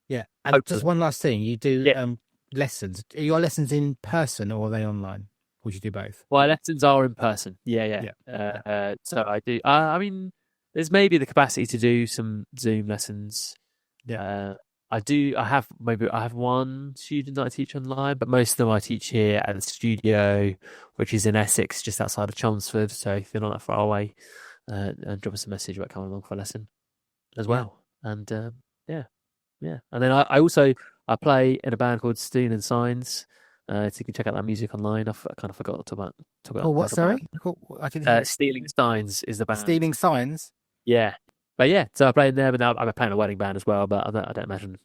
yeah. And hopefully. Just one last thing, you do lessons. Are your lessons in person or are they online? Or would you do both? Well, lessons are in person. Yeah. So I do. I mean, there's maybe the capacity to do some Zoom lessons. Yeah. I have one student that I teach online, but most of them I teach here at the studio, which is in Essex, just outside of Chelmsford. So if you're not that far away, and drop us a message about coming along for a lesson as well. And yeah. And then I play in a band called Stealing and Signs. So you can check out that music online. I kind of forgot to talk about. Oh, what? Sorry, I didn't. Stealing Signs is the band. Stealing Signs. Yeah. But yeah, so I play in there, but now I'm playing a wedding band as well. But I don't imagine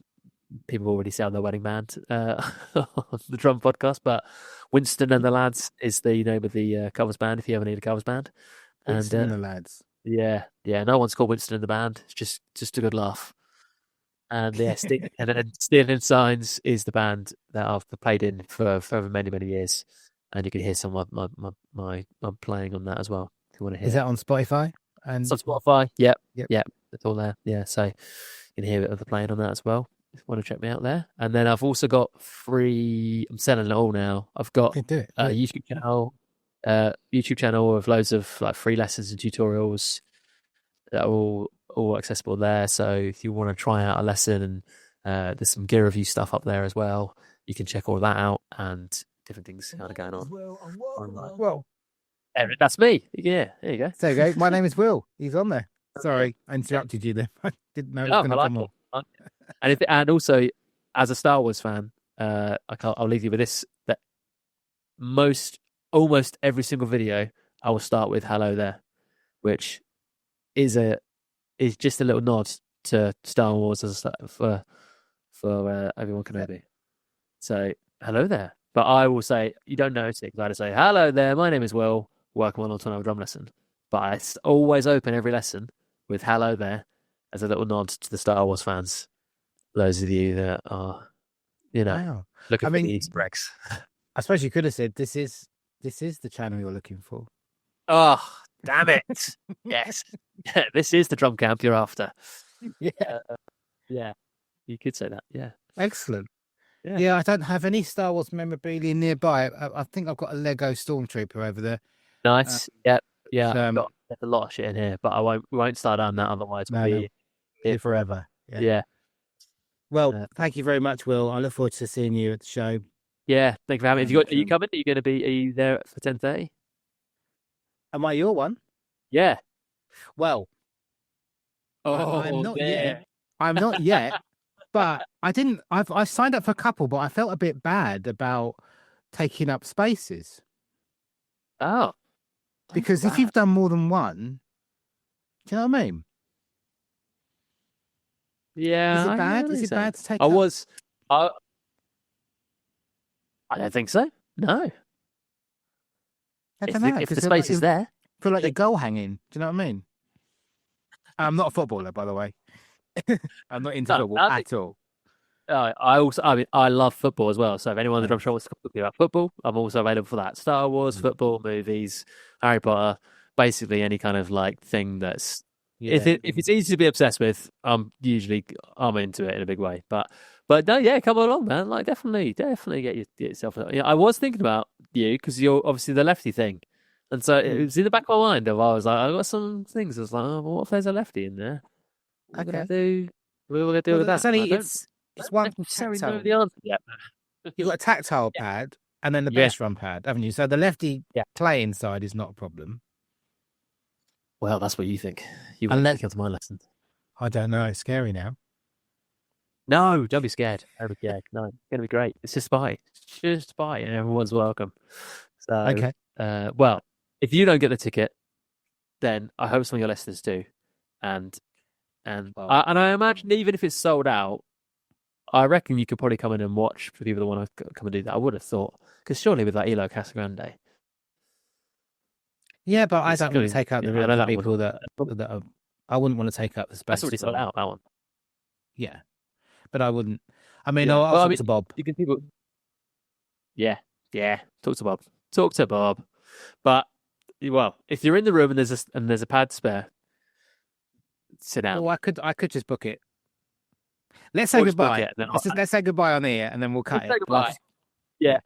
people already sound their wedding band on the drum podcast. But Winston and the Lads is the name of the covers band. If you ever need a covers band, Winston and the Lads. Yeah. No one's called Winston in the band. It's just a good laugh. And yeah, and then Stealing Signs is the band that I've played in for many years, and you can hear some of my playing on that as well. If you want to hear, is that on Spotify? And it's on Spotify. Yep. It's all there. Yeah, so you can hear it of the playing on that as well. If you want to check me out there. And then I've also got I'm selling it all now. I've got a YouTube channel with loads of like free lessons and tutorials that are all accessible there. So if you want to try out a lesson, and there's some gear review stuff up there as well, you can check all that out and different things kind of going on. Well, Eric, that's me. Yeah, there you go. There you go. My name is Will. He's on there. Sorry, I interrupted you there. I didn't know it was going to come on. And also, as a Star Wars fan, I'll leave you with this: that almost every single video, I will start with "Hello there," which is just a little nod to Star Wars for Obi-Wan Kenobi. So, hello there. But I will say, you don't notice it because I just say, hello there, my name is Will, welcome on to another drum lesson. But I always open every lesson with hello there as a little nod to the Star Wars fans. Those of you that are, looking for the Easter eggs. I suppose you could have said, this is the channel you're looking for. Oh, damn it. Yes. This is the drum camp you're after. Yeah. Yeah. You could say that. Yeah. Excellent. Yeah, I don't have any Star Wars memorabilia nearby. I think I've got a Lego Stormtrooper over there. Nice. Yeah. I've got a lot of shit in here, but we won't start on that, otherwise we'll be here forever. Yeah. Well, thank you very much, Will. I look forward to seeing you at the show. Yeah, thank you for having me. Are you coming? Are you there for 10:30? Am I your one? Yeah. Well, I'm not yet. I'm not yet. But I've signed up for a couple, but I felt a bit bad about taking up spaces. Oh. Because if you've done more than one, do you know what I mean? Yeah. Is it bad? Is it bad to take up? I don't think so. No. I don't know. If the space is there. I feel like the goal hanging. Do you know what I mean? I'm not a footballer, by the way. I'm not into football at all. I mean, I love football as well. So if anyone in the drum shop wants to talk to me about football, I'm also available for that. Star Wars, football, movies, Harry Potter, basically any kind of like thing that's if it's easy to be obsessed with, I'm into it in a big way. But no, yeah, come along, man. Like definitely get yourself. I was thinking about you because you're obviously the lefty thing, and so it was in the back of my mind. I was like, I got some things. I was like, oh, well, what if there's a lefty in there? What are we gonna do with that? It's one necessarily know the answer yet. You've got a tactile pad and then the bass drum pad, haven't you? So the lefty playing side is not a problem. Well, that's what you think. You won't take my lesson. I don't know. It's scary now. No, don't be scared. Don't be scared. No, it's going to be great. It's just spy. And everyone's welcome. So, okay. Well, if you don't get the ticket, then I hope some of your listeners do. And I imagine even if it's sold out, I reckon you could probably come in and watch for people that want to come and do that. I would have thought. Because surely with that Elo Casagrande. Yeah, but I don't want to take up the people that are, I wouldn't want to take up the space. That's already sold out, that one. Yeah. But I wouldn't. I mean, I'll talk to Bob. You can people. Yeah. Talk to Bob. But if you're in the room and there's a pad spare, sit down. Well, I could just book it. Let's say goodbye. Let's say goodbye on air, and then we'll cut it. Say goodbye. Yeah.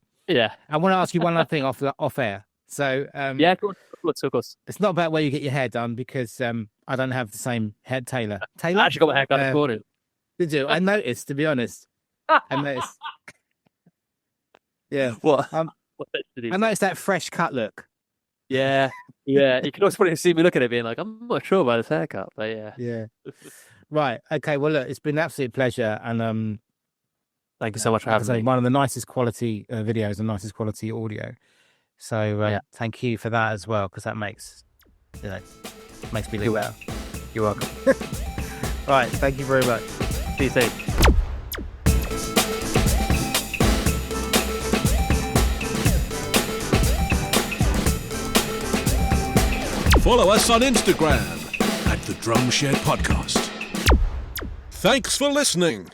I want to ask you one other thing off air. So of course. It's not about where you get your hair done because I don't have the same head tailor. I actually got my hair cut this morning. Did you? I noticed, to be honest. I noticed. Yeah. What? I noticed that fresh cut look. Yeah. You can also probably see me looking at it being like, I'm not sure about this haircut, but yeah. Yeah. Right. Okay. Well, look, it's been an absolute pleasure, and thank you so much for having me. One of the nicest quality videos and nicest quality audio. So thank you for that as well, because that makes me live well. You're welcome. Right. Thank you very much. See you soon. Follow us on Instagram at The Drum Shed Podcast. Thanks for listening.